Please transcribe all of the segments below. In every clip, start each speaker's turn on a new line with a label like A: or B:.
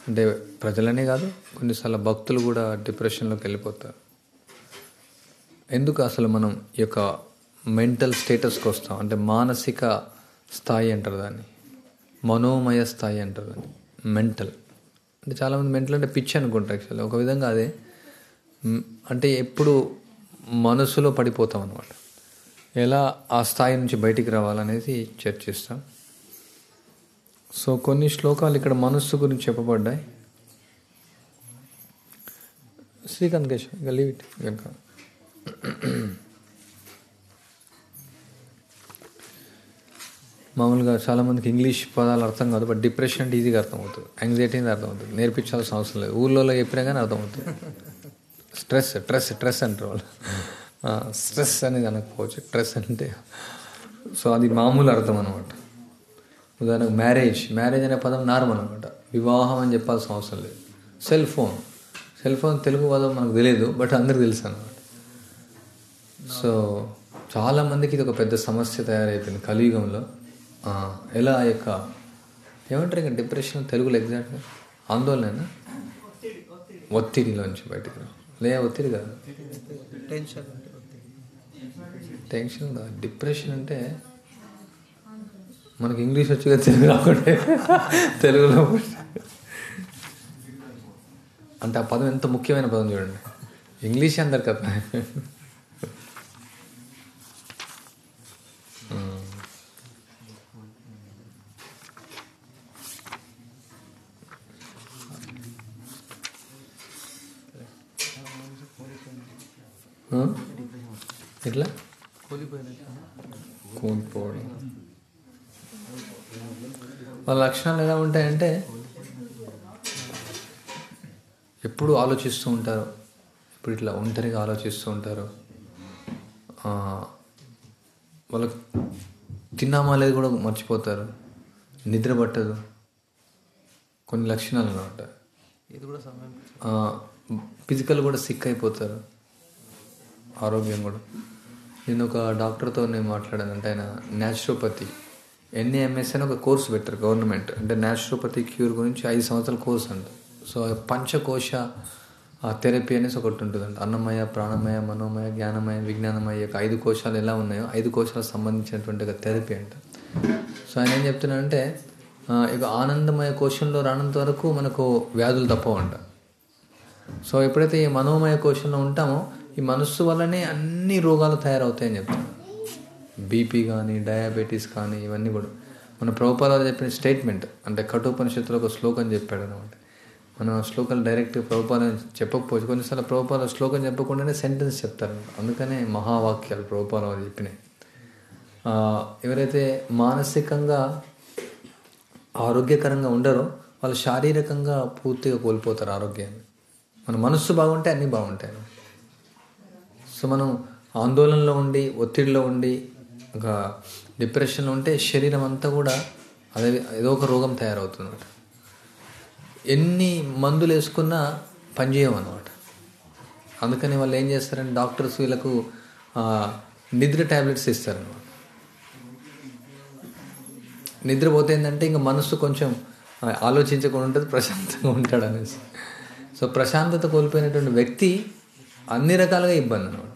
A: అంటే ప్రజలనే కాదు, కొన్నిసార్లు భక్తులు కూడా డిప్రెషన్లోకి వెళ్ళిపోతారు. ఎందుకు అసలు మనం ఈ యొక్క మెంటల్ స్టేటస్కి వస్తాం అంటే మానసిక స్థాయి అంటారు దాన్ని, మనోమయ స్థాయి అంటారు దాన్ని. మెంటల్ అంటే చాలామంది మెంటల్ అంటే పిచ్చి అనుకుంటారు. యాక్చువల్లీ ఒక విధంగా అదే, అంటే ఎప్పుడు మనసులో పడిపోతాం అన్నమాట. ఎలా ఆ స్థాయి నుంచి బయటికి రావాలనేది చర్చిస్తాం. సో కొన్ని శ్లోకాలు ఇక్కడ మనస్సు గురించి చెప్పబడ్డాయి. శ్రీకాంత్ కేశవ్ ఇక లీవ్ ఇట్ కనుక మామూలుగా చాలామందికి ఇంగ్లీష్ పదాలు అర్థం కాదు, బట్ డిప్రెషన్ అంటే ఈజీగా అర్థమవుతుంది, యాంగ్జైటీ అనేది అర్థమవుతుంది, నేర్పించాల్సిన అవసరం లేదు, ఊళ్ళో చెప్పినా కానీ అర్థమవుతుంది. స్ట్రెస్ స్ట్రెస్ స్ట్రెస్ అంటారు వాళ్ళు. స్ట్రెస్ అనేది అనకపోవచ్చు, స్ట్రెస్ అంటే సో అది మామూలు అర్థం అనమాట. ఉదాహరణకు మ్యారేజ్ అనే పదం నార్మల్ అనమాట, వివాహం అని చెప్పాల్సిన అవసరం లేదు. సెల్ ఫోన్ తెలుగు పదం మనకు తెలియదు, బట్ అందరికి తెలుసు అనమాట. సో చాలామందికి ఇది ఒక పెద్ద సమస్య తయారైపోయింది కలియుగంలో. ఎలా యొక్క ఏమంటారు ఇంకా డిప్రెషన్ తెలుగులో ఎగ్జాక్ట్గా ఆందోళన, ఒత్తిడిలోంచి బయటకు రా, ఒత్తిడి కాదు, టెన్షన్ కాదు. డిప్రెషన్ అంటే మనకి ఇంగ్లీష్ వచ్చి తెలుగు రాకుండా తెలుగులో అంటే ఆ పదం ఎంత ముఖ్యమైన పదం చూడండి. ఇంగ్లీష్ అందరు కదా. ఎట్లా కోల్పోవడం వాళ్ళ లక్షణాలు ఎలా ఉంటాయంటే ఎప్పుడు ఆలోచిస్తూ ఉంటారు, ఇప్పుడు ఇట్లా ఒంటరిగా ఆలోచిస్తూ ఉంటారు, వాళ్ళకు తిన్నామా లేదు కూడా మర్చిపోతారు, నిద్ర పట్టదు, కొన్ని లక్షణాలు అన్నమాట. ఇది కూడా ఫిజికల్ కూడా సిక్ అయిపోతారు, ఆరోగ్యం కూడా. నేను ఒక డాక్టర్తో నేను మాట్లాడాను, అంటే ఆయన న్యాచురోపతి NAMS అని ఒక కోర్సు పెట్టారు గవర్నమెంట్, అంటే న్యాచురోపతి క్యూర్ గురించి 5 సంవత్సరాల కోర్సు అంట. సో పంచకోశ థెరపీ అనేసి ఒకటి ఉంటుందంట. అన్నమయ, ప్రాణమయ, మనోమయ, జ్ఞానమయ, విజ్ఞానమయ, 5 కోశాలు ఎలా ఉన్నాయో 5 కోశాలకు సంబంధించినటువంటి ఒక థెరపీ అంట. సో ఆయన ఏం చెప్తున్నాడంటే ఇక ఆనందమయ కోశంలో రానంత వరకు మనకు వ్యాధులు తప్పవంట. సో ఎప్పుడైతే ఈ మనోమయ కోశంలో ఉంటామో ఈ మనస్సు వల్లనే అన్ని రోగాలు తయారవుతాయని చెప్తాను. బీపీ కానీ, డయాబెటీస్ కానీ, ఇవన్నీ కూడా మన ప్రభుపాద చెప్పిన స్టేట్మెంట్. అంటే కఠోపనిషత్తులో ఒక శ్లోకం చెప్పాడు అనమాట. మనం శ్లోకాలు డైరెక్ట్ ప్రభుపాద చెప్పకపోవచ్చు, కొన్నిసార్లు ప్రభుపాద శ్లోకం చెప్పకుండానే సెంటెన్స్ చెప్తారు. అందుకనే మహావాక్యాలు ప్రభుపాద చెప్పినాయి. ఎవరైతే మానసికంగా ఆరోగ్యకరంగా ఉండరో వాళ్ళు శారీరకంగా పూర్తిగా కోల్పోతారు ఆరోగ్యాన్ని. మన మనస్సు బాగుంటే అన్నీ బాగుంటాయి. సో మనం ఆందోళనలో ఉండి, ఒత్తిడిలో ఉండి, ఒక డిప్రెషన్లో ఉంటే శరీరం అంతా కూడా అదే ఏదో ఒక రోగం తయారవుతుంది. ఎన్ని మందులు వేసుకున్నా పనిచేయమన్నమాట. అందుకని వాళ్ళు ఏం చేస్తారంటే డాక్టర్స్ వీళ్ళకు నిద్ర ట్యాబ్లెట్స్ ఇస్తారన్నమాట. నిద్రపోతే ఏంటంటే ఇంకా మనస్సు కొంచెం ఆలోచించకుండా ఉంటుంది, ప్రశాంతంగా ఉంటాడు అనేసి. సో ప్రశాంతత కోల్పోయినటువంటి వ్యక్తి అన్ని రకాలుగా ఇబ్బంది అనమాట.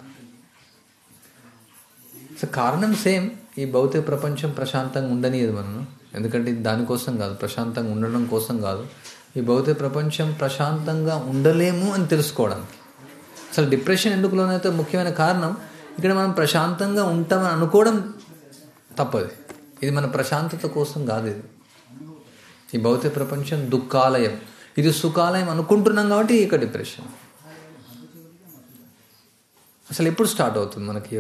A: సో కారణం సేమ్, ఈ భౌతిక ప్రపంచం ప్రశాంతంగా ఉండనియదు మనం. ఎందుకంటే దానికోసం కాదు, ప్రశాంతంగా ఉండడం కోసం కాదు. ఈ భౌతిక ప్రపంచం ప్రశాంతంగా ఉండలేము అని తెలుసుకోవడానికి. అసలు డిప్రెషన్ ఎందుకు లోనైతే ముఖ్యమైన కారణం ఇక్కడ మనం ప్రశాంతంగా ఉంటామని అనుకోవడం తప్పది. ఇది మన ప్రశాంతత కోసం కాదు. ఇది ఈ భౌతిక ప్రపంచం దుఃఖాలయం, ఇది సుఖాలయం అనుకుంటున్నాం కాబట్టి ఇక డిప్రెషన్. అసలు ఎప్పుడు స్టార్ట్ అవుతుంది మనకి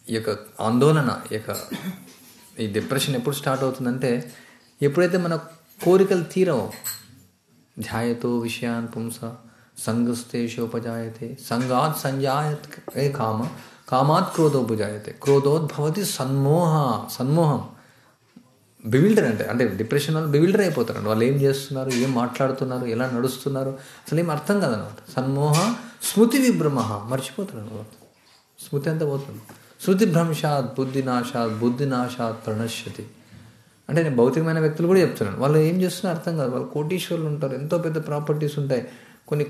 A: ఈ యొక్క ఆందోళన, ఈ డిప్రెషన్ ఎప్పుడు స్టార్ట్ అవుతుందంటే ఎప్పుడైతే మన కోరికలు తీరవో. ధ్యాయతో విషయాన్ పుంస సంగస్తేషోపజాయతే సంగాత్ సంజాయతే కామాత్ క్రోధోపజాయతే క్రోధోద్భవతి సన్మోహం. బివిల్డర్ అంటే డిప్రెషన్ వాళ్ళు బివిల్డర్ అయిపోతారండి. వాళ్ళు ఏం చేస్తున్నారు, ఏం మాట్లాడుతున్నారు, ఎలా నడుస్తున్నారు అసలు ఏం అర్థం కాదనమాట. సన్మోహ స్మృతి విభ్రమ, మర్చిపోతారు. స్మృతి అంతా పోతుంది. శృతిభ్రంశాత్ బుద్ధినాశాత్ ప్రణశ్యతి. అంటే నేను భౌతికమైన వ్యక్తులు కూడా చెప్తున్నాను. వాళ్ళు ఏం చేస్తున్నారో అర్థం కాదు. వాళ్ళు కోటీశ్వరులు ఉంటారు, ఎంతో పెద్ద ప్రాపర్టీస్ ఉంటాయి, కొన్ని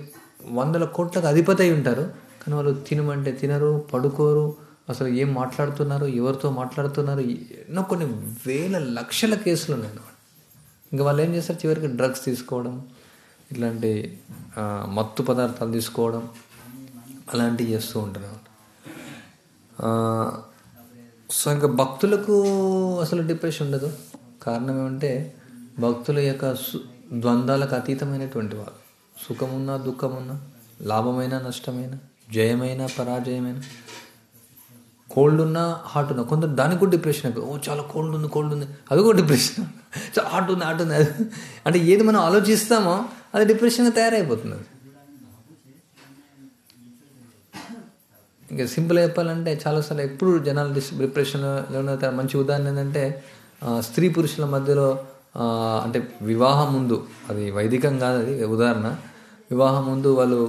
A: 100 కోట్లకు అధిపతి అయి ఉంటారు. కానీ వాళ్ళు తినమంటే తినరు, పడుకోరు, అసలు ఏం మాట్లాడుతున్నారు, ఎవరితో మాట్లాడుతున్నారు, ఎన్నో కొన్ని వేల లక్షల కేసులు ఉన్నాయి. ఇంకా వాళ్ళు ఏం చేస్తారు, చివరికి డ్రగ్స్ తీసుకోవడం, ఇట్లాంటి మత్తు పదార్థాలు తీసుకోవడం, అలాంటివి చేస్తూ ఉంటారు. సో ఇంకా భక్తులకు అసలు డిప్రెషన్ ఉండదు. కారణం ఏమంటే భక్తుల యొక్క ద్వంద్వాలకు అతీతమైనటువంటి వాళ్ళు. సుఖమున్నా దుఃఖమున్నా, లాభమైనా నష్టమైనా, జయమైన పరాజయమైన, కోల్డ్ ఉన్నా హాట్ ఉన్నా, కొందరు దానికి కూడా డిప్రెషన్ అయిపోయి, ఓ చాలా కోల్డ్ ఉంది అది కూడా డిప్రెషన్, చాలా హాట్ ఉంది అది. అంటే ఏది మనం ఆలోచిస్తామో అది డిప్రెషన్గా తయారైపోతుంది. ఇంకా సింపుల్గా చెప్పాలంటే చాలాసార్లు ఎప్పుడు జనాలు డిప్రెషన్లో మంచి ఉదాహరణ ఏంటంటే స్త్రీ పురుషుల మధ్యలో అంటే వివాహం ముందు, అది వైదికం కాదు, అది ఉదాహరణ. వివాహం ముందు వాళ్ళు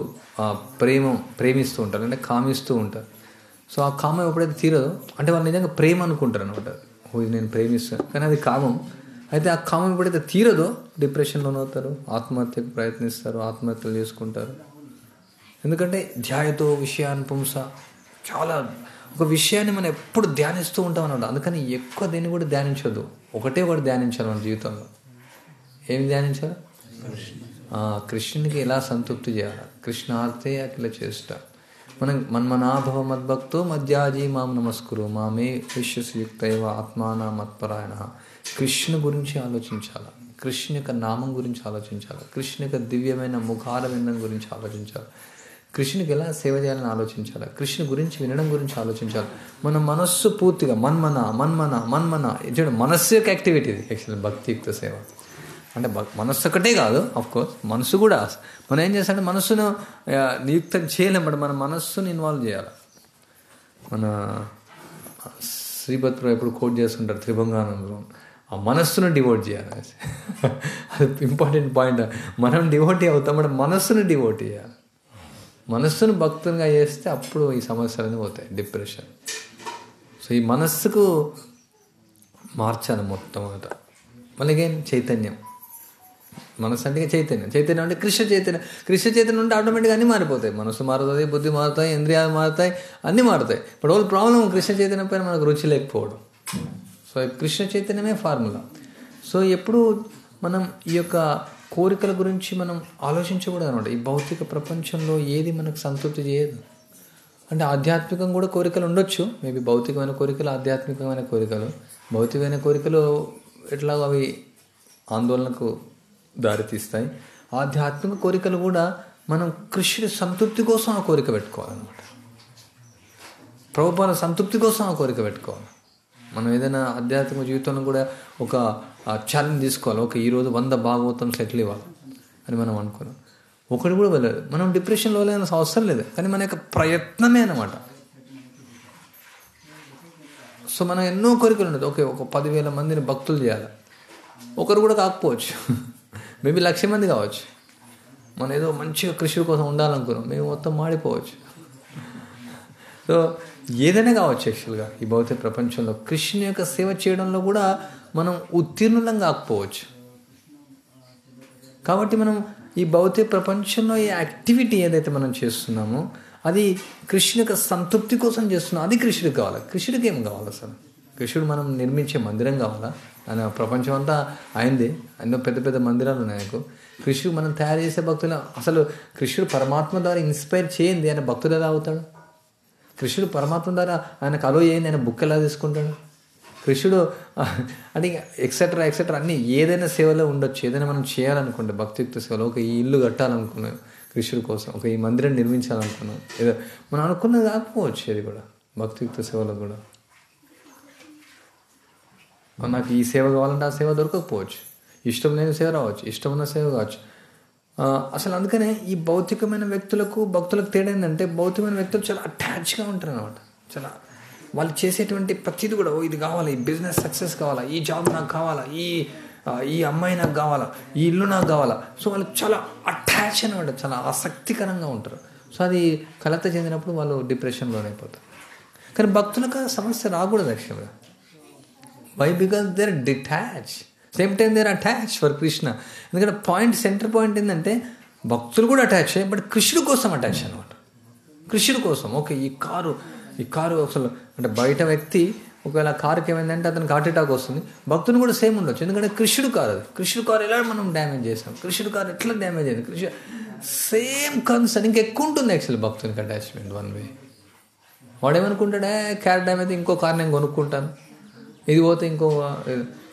A: ప్రేమిస్తూ ఉంటారు, అంటే కామిస్తూ ఉంటారు. సో ఆ కామం ఎప్పుడైతే తీరదో, అంటే వాళ్ళు నిజంగా ప్రేమ అనుకుంటారు అనమాట, ఇది నేను ప్రేమిస్తాను, కానీ అది కామం. అయితే ఆ కామం ఎప్పుడైతే తీరదో డిప్రెషన్లోనే అవుతారు, ఆత్మహత్యకు ప్రయత్నిస్తారు, ఆత్మహత్యలు చేసుకుంటారు. ఎందుకంటే ధ్యాయతో విషయాన్ని పుంస, చాలా ఒక విషయాన్ని మనం ఎప్పుడు ధ్యానిస్తూ ఉంటాం అన్నమాట. అందుకని ఎక్కువ దేన్ని కూడా ధ్యానించొద్దు, ఒకటే ఒకటి ధ్యానించాలి మన జీవితంలో. ఏమి ధ్యానించాలి? కృష్ణునికి ఎలా సంతృప్తి చేయాలి, కృష్ణార్థే అఖిల చేష్ట. మనం మన్మనాభవ మద్భక్తో మధ్యాజీ మాం నమస్కురు మామే విశ్వసయుక్తైవ ఆత్మాన మత్పరాయణ. కృష్ణు గురించి ఆలోచించాలి, కృష్ణ యొక్క నామం గురించి ఆలోచించాలి, కృష్ణ యొక్క దివ్యమైన ముఖాల వినడం గురించి ఆలోచించాలి, కృష్ణునికి ఎలా సేవ చేయాలని ఆలోచించాలి, కృష్ణ గురించి వినడం గురించి ఆలోచించాలి. మన మనస్సు పూర్తిగా మన్మన చూడండి, మనస్సు యొక్క యాక్టివిటీ ఇది యాక్చువల్లీ భక్తియుక్త సేవ. అంటే మనస్సు ఒకటే కాదు, ఆఫ్కోర్స్ మనసు కూడా. మనం ఏం చేస్తామంటే మనస్సును నియుక్తం చేయలేం, బట్ మన మనస్సును ఇన్వాల్వ్ చేయాలి. మన శ్రీపత్రు ఎప్పుడు కోట్ చేస్తుంటారు త్రిభంగానంలో, ఆ మనస్సును డివోట్ చేయాలి. అది ఇంపార్టెంట్ పాయింట్. మనం డివోటీ అవుతాం, బట్ మనస్సును డివోట్ చేయాలి. మనస్సును భక్తునిగా చేస్తే అప్పుడు ఈ సమస్యలన్నీ పోతాయి, డిప్రెషన్. సో ఈ మనస్సుకు మార్చాలి మొట్టమొదట. మళ్ళీ చైతన్యం, మనస్సు అంటే చైతన్యం అంటే కృష్ణ చైతన్యం ఉంటే ఆటోమేటిక్గా అన్నీ మారిపోతాయి. మనసు మారుతుంది, బుద్ధి మారుతాయి, ఇంద్రియాలు మారుతాయి, అన్నీ మారుతాయి. బట్ వాళ్ళ ప్రాబ్లం కృష్ణ చైతన్యం పైన మనకు రుచి లేకపోవడం. సో కృష్ణ చైతన్యమే ఫార్ములా. సో ఎప్పుడు మనం ఈ యొక్క కోరికల గురించి మనం ఆలోచించకూడదు అనమాట. ఈ భౌతిక ప్రపంచంలో ఏది మనకు సంతృప్తి చేయదు. అంటే ఆధ్యాత్మికం కూడా కోరికలు ఉండొచ్చు, మేబీ భౌతికమైన కోరికలు, ఆధ్యాత్మికమైన కోరికలు. భౌతికమైన కోరికలు ఎట్లాగో అవి ఆందోళనకు దారితీస్తాయి. ఆధ్యాత్మిక కోరికలు కూడా మనం కృష్ణుడి సంతృప్తి కోసం ఆ కోరిక పెట్టుకోవాలన్నమాట. ప్రభుపాద సంతృప్తి కోసం ఆ కోరిక పెట్టుకోవాలి. మనం ఏదైనా ఆధ్యాత్మిక జీవితంలో కూడా ఒక ఛాలెంజ్ తీసుకోవాలి. ఒక ఈరోజు 100 భాగవతం సెటిల్ ఇవ్వాలి అని మనం అనుకున్నాం, ఒకటి కూడా వెళ్ళదు. మనం డిప్రెషన్లో వెళ్ళాల్సిన అవసరం లేదు, కానీ మన యొక్క ప్రయత్నమే అన్నమాట. సో మనం ఎన్నో కోరికలు ఉండదు. ఓకే, ఒక 10,000 మందిని భక్తులు చేయాలి, ఒకరు కూడా కాకపోవచ్చు, మేబీ 1,00,000 మంది కావచ్చు. మనం ఏదో మంచిగా కృష్ణుడి కోసం ఉండాలనుకున్నాం, మేము మొత్తం మాడిపోవచ్చు. సో ఏదైనా కావచ్చు. యాక్చువల్గా ఈ భౌతిక ప్రపంచంలో కృష్ణుని యొక్క సేవ చేయడంలో కూడా మనం ఉత్తీర్ణులం కాకపోవచ్చు. కాబట్టి మనం ఈ భౌతిక ప్రపంచంలో ఈ యాక్టివిటీ ఏదైతే మనం చేస్తున్నామో అది కృష్ణుని యొక్క సంతృప్తి కోసం చేస్తున్నాం. అది కృష్ణుడికి కావాలి. కృష్ణుడికి ఏం కావాలి అసలు? కృష్ణుడు మనం నిర్మించే మందిరం కావాలా? ఆయన ప్రపంచం అంతా ఆయనదే, ఎన్నో పెద్ద పెద్ద మందిరాలు ఉన్నాయి ఆయనకు. కృష్ణుడు మనం తయారు చేసే భక్తులు, అసలు కృష్ణుడు పరమాత్మ ద్వారా ఇన్స్పైర్ చేయండి ఆయన భక్తుడు ఎలా అవుతాడు? కృష్ణుడు పరమాత్మ ద్వారా ఆయనకు అలో చేయండి ఆయన బుక్ ఎలా తీసుకుంటాడు? కృష్ణుడు అంటే ఎక్సెట్రా అన్నీ ఏదైనా సేవలో ఉండొచ్చు. ఏదైనా మనం చేయాలనుకుంటే భక్తియుక్త సేవలో, ఒక ఈ ఇల్లు కట్టాలనుకున్నాం కృష్ణుడి కోసం, ఒక ఈ మందిరం నిర్మించాలనుకున్నాం, ఏదో మనం అనుకున్నది కాకపోవచ్చు. అది కూడా భక్తియుక్త సేవలో కూడా నాకు ఈ సేవ కావాలంటే ఆ సేవ దొరకకపోవచ్చు, ఇష్టం లేని సేవ రావచ్చు, ఇష్టం ఉన్న సేవ కావచ్చు. అసలు అందుకనే ఈ భౌతికమైన వ్యక్తులకు భక్తులకు తేడా ఏంటంటే, భౌతికమైన వ్యక్తులు చాలా అటాచ్గా ఉంటారు అన్నమాట. చాలా వాళ్ళు చేసేటువంటి ప్రతిదీ కూడా ఇది కావాలి, ఈ బిజినెస్ సక్సెస్ కావాలా, ఈ జాబ్ నాకు కావాలా, ఈ అమ్మాయి నాకు కావాలా, ఈ ఇల్లు నాకు కావాలా. సో వాళ్ళు చాలా అటాచ్ అనమాట, చాలా ఆసక్తికరంగా ఉంటారు. సో అది కలత చెందినప్పుడు వాళ్ళు డిప్రెషన్లోనే అయిపోతారు. కానీ భక్తులకు సమస్య రాకూడదు. యాక్చువల్గా why? Because they are detach, same time they are attach for Krishna. ఎందుకంటే సెంటర్ పాయింట్ ఏంటంటే భక్తులు కూడా అటాచ్ అయ్యాయి, బట్ కృష్ణుడు కోసం అటాచ్ అనమాట. కృష్ణుడు కోసం. ఓకే, ఈ కారు అసలు అంటే బయట వ్యక్తి ఒకవేళ కారుకి ఏమైందంటే అతనికి హార్ట్ అటాక్ వస్తుంది, భక్తుని కూడా సేమ్ ఉండొచ్చు. ఎందుకంటే కృష్ణుడు కారు అది. కృష్ణుడు కారు ఎలా మనం డ్యామేజ్ చేసాం, కృష్ణుడు కారు ఎట్లా డ్యామేజ్ అయింది, సేమ్ కన్సర్న్ ఇంకెక్కువ ఉంటుంది యాక్చువల్లీ భక్తునికి అటాచ్మెంట్. వన్ వే వాడేమనుకుంటాడే, కార్ డ్యామేజ్ ఇంకో కార్ నేను కొనుక్కుంటాను, ఇది పోతే ఇంకో.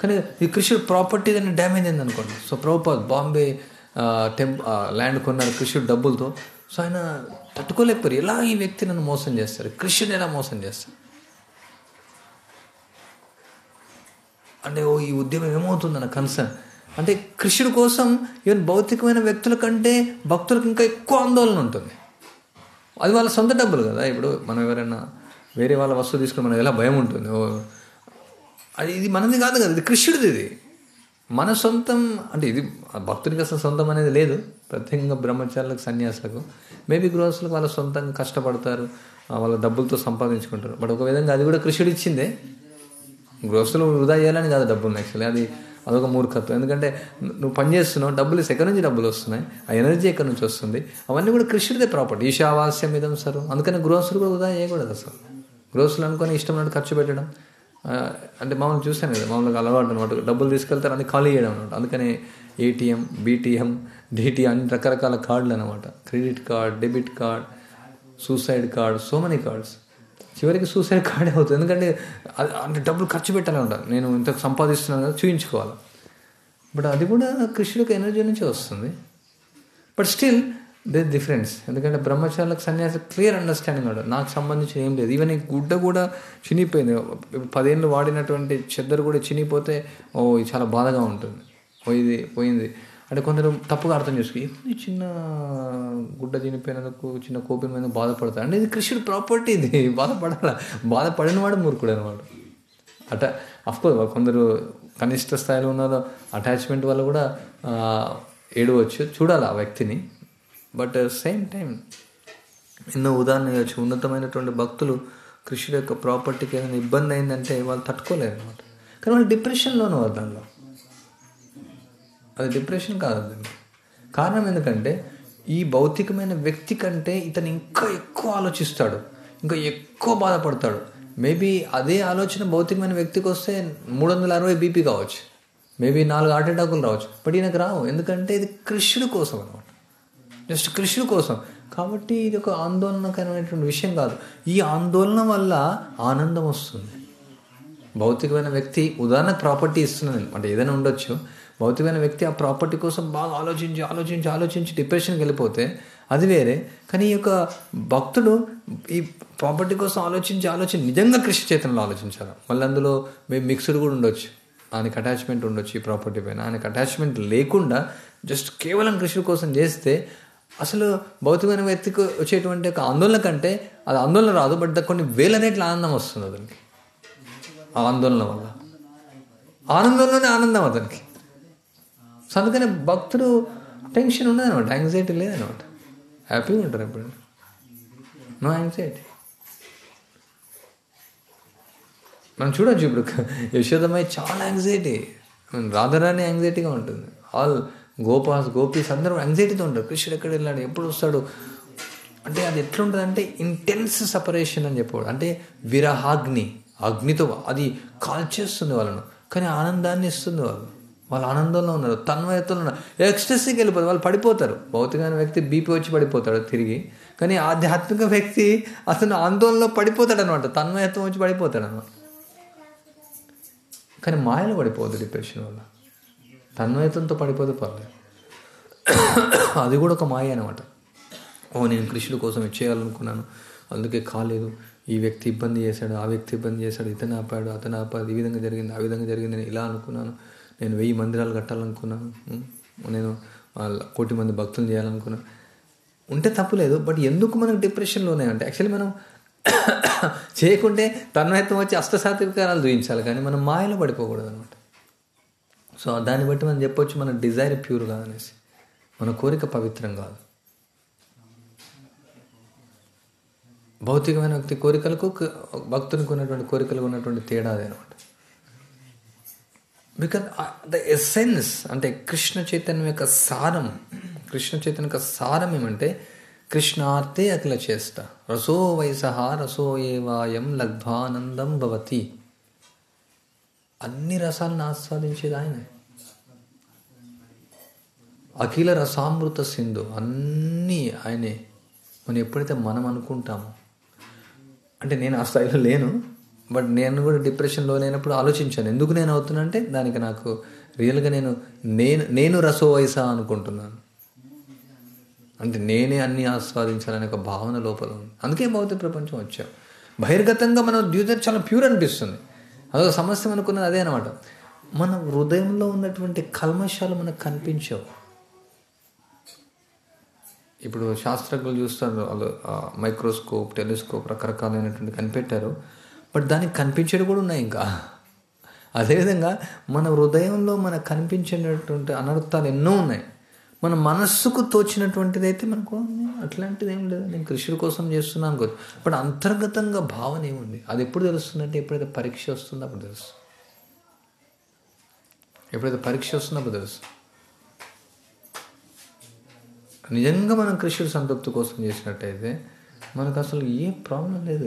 A: కానీ ఈ కృష్ణుడు ప్రాపర్టీ దాన్ని డ్యామేజ్ అయింది అనుకోండి. సో ప్రభుపాద్ బాంబే ల్యాండ్ కొన్నారు కృష్ణుడు డబ్బులతో. సో ఆయన తట్టుకోలేకపోయారు, ఎలా ఈ వ్యక్తి నన్ను మోసం చేస్తారు, కృష్ణుడు ఎలా మోసం చేస్తారు అంటే ఈ ఉద్యమం ఏమవుతుందన్న కన్సర్న్. అంటే కృష్ణుడి కోసం ఈవెన్ భౌతికమైన వ్యక్తుల కంటే భక్తులకు ఇంకా ఎక్కువ ఆందోళన ఉంటుంది. అది వాళ్ళ సొంత డబ్బులు కదా. ఇప్పుడు మనం ఎవరైనా వేరే వాళ్ళ వస్తువు తీసుకుని మనకు ఎలా భయం ఉంటుంది, ఇది మనది కాదు కదా, ఇది కృష్ణుడిది. ఇది మన సొంతం అంటే ఇది భక్తుడికి అసలు సొంతం అనేది లేదు. ప్రత్యేకంగా బ్రహ్మచారులకు, సన్యాసులకు, మేబీ గృహస్థులకు వాళ్ళ సొంతంగా కష్టపడతారు, వాళ్ళ డబ్బులతో సంపాదించుకుంటారు. బట్ ఒక విధంగా అది కూడా కృష్ణుడు ఇచ్చిందే. గృహస్థులు వృధా చేయాలని కాదు డబ్బులు, యాక్చువల్లీ అదొక మూర్ఖత్వం. ఎందుకంటే నువ్వు పని చేస్తున్నావు, డబ్బులు ఎక్కడి నుంచి డబ్బులు వస్తున్నాయి, ఆ ఎనర్జీ ఎక్కడి నుంచి వస్తుంది, అవన్నీ కూడా కృష్ణుడిదే ప్రాపర్టీ. ఈశావాస్యం ఇదం సర్వం. అందుకని గృహస్థులు కూడా వృధా చేయకూడదు అసలు. గృహస్థులు అనుకొని ఇష్టం ఉన్నట్టు ఖర్చు పెట్టడం అంటే మామూలు చూశాను కదా, మామూలుగా అలవాటు అనమాట. డబ్బులు తీసుకెళ్తారు అన్ని ఖాళీ చేయడం అనమాట. అందుకని ఏటీఎం, బీటీఎం, డిటి అన్ని రకరకాల కార్డులు అనమాట. Credit card, debit card, suicide card, so many cards. చివరికి సూసైడ్ కార్డే అవుతుంది. ఎందుకంటే అంటే డబ్బులు ఖర్చు పెట్టాలి ఉంటారు, నేను ఇంత సంపాదిస్తున్నాను కదా చూయించుకోవాలి. బట్ అది కూడా కృష్ణుడికి ఎనర్జీ నుంచి వస్తుంది. But still they difference. ఎందుకంటే బ్రహ్మచారులకు, సన్యాసి క్లియర్ అండర్స్టాండింగ్ ఉండదు, నాకు సంబంధించి ఏం లేదు. ఈవెన్ ఈ గుడ్డ కూడా చినిగిపోయింది, 10 ఏళ్ళు వాడినటువంటి చెద్దరు కూడా చినిగిపోతే ఇది చాలా బాధగా ఉంటుంది. ఇది పోయింది అంటే కొందరు తప్పుగా అర్థం చేసుకుని ఇది చిన్న గుడ్డ చినిపోయినందుకు, చిన్న కోపిన మీద బాధపడతారు అంటే ఇది కృష్ణుడు ప్రాపర్టీ, ఇది బాధపడాల. బాధపడిన వాడు మూర్ఖుడు అనమాట. అఫ్కోర్స్ కొందరు కనిష్ట స్థాయిలో ఉన్న అటాచ్మెంట్ వల్ల కూడా ఏడవచ్చు, చూడాలి ఆ వ్యక్తిని. బట్ సేమ్ టైం ఎన్నో ఉదాహరణ ఇవ్వచ్చు. ఉన్నతమైనటువంటి భక్తులు కృష్ణుడు యొక్క ప్రాపర్టీకి ఏదైనా ఇబ్బంది అయిందంటే వాళ్ళు తట్టుకోలేరు అనమాట. కానీ వాళ్ళు డిప్రెషన్లోనే వారు దానిలో. అది డిప్రెషన్ కాదు. కారణం ఎందుకంటే ఈ భౌతికమైన వ్యక్తి కంటే ఇతను ఇంకా ఎక్కువ ఆలోచిస్తాడు, ఇంకా ఎక్కువ బాధపడతాడు. మేబీ అదే ఆలోచన భౌతికమైన వ్యక్తికి వస్తే 360 బీపీ కావచ్చు, మేబీ 4 హార్ట్ అటాకులు రావచ్చు. బట్ ఈయనకు రావు, ఎందుకంటే ఇది కృష్ణుడి కోసం అనమాట, జస్ట్ కృష్ణుడి కోసం. కాబట్టి ఇది ఒక ఆందోళనకరమైనటువంటి విషయం కాదు. ఈ ఆందోళన వల్ల ఆనందం వస్తుంది. భౌతికమైన వ్యక్తి ఉదాహరణకు ప్రాపర్టీ ఇస్తున్నాను అంటే ఏదైనా ఉండొచ్చు. భౌతికమైన వ్యక్తి ఆ ప్రాపర్టీ కోసం బాగా ఆలోచించి డిప్రెషన్కి వెళ్ళిపోతే అది వేరే. కానీ ఈ యొక్క భక్తుడు ఈ ప్రాపర్టీ కోసం ఆలోచించి నిజంగా కృష్ణ చైతన్యంలో ఆలోచించాలి. మళ్ళీ అందులో మేము మిక్స్డ్ కూడా ఉండొచ్చు, ఆయనకి అటాచ్మెంట్ ఉండొచ్చు ఈ ప్రాపర్టీ పైన. ఆయనకు అటాచ్మెంట్ లేకుండా జస్ట్ కేవలం కృష్ణుడి కోసం చేస్తే అసలు భౌతికమైన వ్యక్తికి వచ్చేటువంటి ఒక ఆందోళన కంటే అది ఆందోళన రాదు, బట్ కొన్ని వేల రేట్ల ఆనందం వస్తుంది అతనికి. ఆ ఆందోళన వల్ల ఆనందంలోనే ఆనందం అతనికి. సో అందుకని భక్తుడు టెన్షన్ ఉండదనమాట, యాంగ్జైటీ లేదనమాట, హ్యాపీగా ఉంటారు ఎప్పుడు, నో యాంగ్జైటీ. మనం చూడొచ్చు ఇప్పుడు యశోదమ్మాయి చాలా యాంగ్జైటీ, రాధారాణి యాంగ్జైటీగా ఉంటుంది. ఆల్ గోపీస్ అందరూ యాంగ్జైటీతో ఉంటారు. కృష్ణుడు ఎక్కడ వెళ్ళాడు, ఎప్పుడు వస్తాడు అంటే అది ఎట్లుంటుంది అంటే ఇంటెన్స్ సపరేషన్ అని చెప్పాడు. అంటే విరహాగ్ని, అగ్నితో అది కాల్చేస్తుంది వాళ్ళను, కానీ ఆనందాన్ని ఇస్తుంది. వాళ్ళు ఆనందంలో ఉన్నారు, తన్మయత్వంలో ఉన్నారు, ఎక్స్టసీకి వెళ్ళిపోతారు, వాళ్ళు పడిపోతారు. భౌతికమైన వ్యక్తి బీపీ వచ్చి పడిపోతాడు తిరిగి, కానీ ఆధ్యాత్మిక వ్యక్తి అతను ఆందోళనలో పడిపోతాడు అనమాట, తన్మయత్వం వచ్చి పడిపోతాడు అనమాట. కానీ మాయలో పడిపోదు డిప్రెషన్ వల్ల, తన్మయత్వంతో పడిపోతే పర్లేదు. అది కూడా ఒక మాయ అనమాట. నేను కృష్ణుడి కోసం ఇచ్చేయాలనుకున్నాను, అందుకే కాలేదు, ఈ వ్యక్తి ఇబ్బంది చేశాడు, ఆ వ్యక్తి ఇబ్బంది చేశాడు, ఇతను ఆపాడు, అతను ఆపాడు, ఈ విధంగా జరిగింది, ఆ విధంగా జరిగింది, నేను ఇలా అనుకున్నాను, నేను 1000 మందిరాలు కట్టాలనుకున్నాను, నేను 1,000,000 మంది భక్తులు చేయాలనుకున్నాను. ఉంటే తప్పులేదు, బట్ ఎందుకు మనకు డిప్రెషన్లోనే అంటే యాక్చువల్లీ మనం చేయకుంటే తన్మయత్వం వచ్చి అష్టసాత్వికారాలు చూపించాలి, కానీ మనం మాయలో పడిపోకూడదు అనమాట. సో దాన్ని బట్టి మనం చెప్పొచ్చు మన డిజైర్ ప్యూర్ కాదనేసి, మన కోరిక పవిత్రం కాదు. భౌతికమైన వ్యక్తి కోరికలకు భక్తునికి ఉన్నటువంటి కోరికలకు ఉన్నటువంటి తేడా అదే అనమాట. బికాజ్ ద ఎసెన్స్ అంటే కృష్ణ చైతన్యం యొక్క సారం, కృష్ణ చైతన్యం యొక్క సారం ఏమంటే కృష్ణార్తే అఖిల చేష్ట రసో వయసహ రసో ఏవాయం లబ్ధ్వానందం భవతి. అన్ని రసాలను ఆస్వాదించేది ఆయనే. అఖిల రసామృత సింధు అన్నీ ఆయనే. మనం ఎప్పుడైతే మనం అనుకుంటామో, అంటే నేను ఆ స్థాయిలో లేను, బట్ నేను కూడా డిప్రెషన్లో లేనప్పుడు ఆలోచించాను ఎందుకు నేను అవుతున్నా అంటే దానికి నాకు రియల్గా నేను రసో వయసా అనుకుంటున్నాను. అంటే నేనే అన్నీ ఆస్వాదించాలనే ఒక భావన లోపల ఉంది. అందుకే భౌతిక ప్రపంచం వచ్చాం. బహిర్గతంగా మనం ద్యూతం చాలా ప్యూర్ అనిపిస్తుంది. అదొక సమస్య అనుకున్నది అదే అనమాట. మన హృదయంలో ఉన్నటువంటి కల్మషాలు మనకు కనిపించవు. ఇప్పుడు శాస్త్రజ్ఞులు చూస్తారు, వాళ్ళు మైక్రోస్కోప్, టెలిస్కోప్ రకరకాలైనటువంటి కనిపెట్టారు. బట్ దానికి కనిపించేవి కూడా ఉన్నాయి ఇంకా. అదేవిధంగా మన హృదయంలో మనకు కనిపించేటటువంటి అనర్థాలు ఎన్నో ఉన్నాయి. మన మనస్సుకు తోచినటువంటిది అయితే మనకు అట్లాంటిది ఏం లేదు, నేను కృష్ణుడి కోసం చేస్తున్నాను అనుకోవచ్చు. బట్ అంతర్గతంగా భావన ఏముంది అది ఎప్పుడు తెలుస్తుందంటే ఎప్పుడైతే పరీక్ష వస్తుందో అప్పుడు తెలుసు. ఎప్పుడైతే పరీక్ష వస్తుందో అప్పుడు తెలుసు. నిజంగా మనం కృష్ణుడి సంతృప్తి కోసం చేసినట్టయితే మనకు అసలు ఏ ప్రాబ్లం లేదు.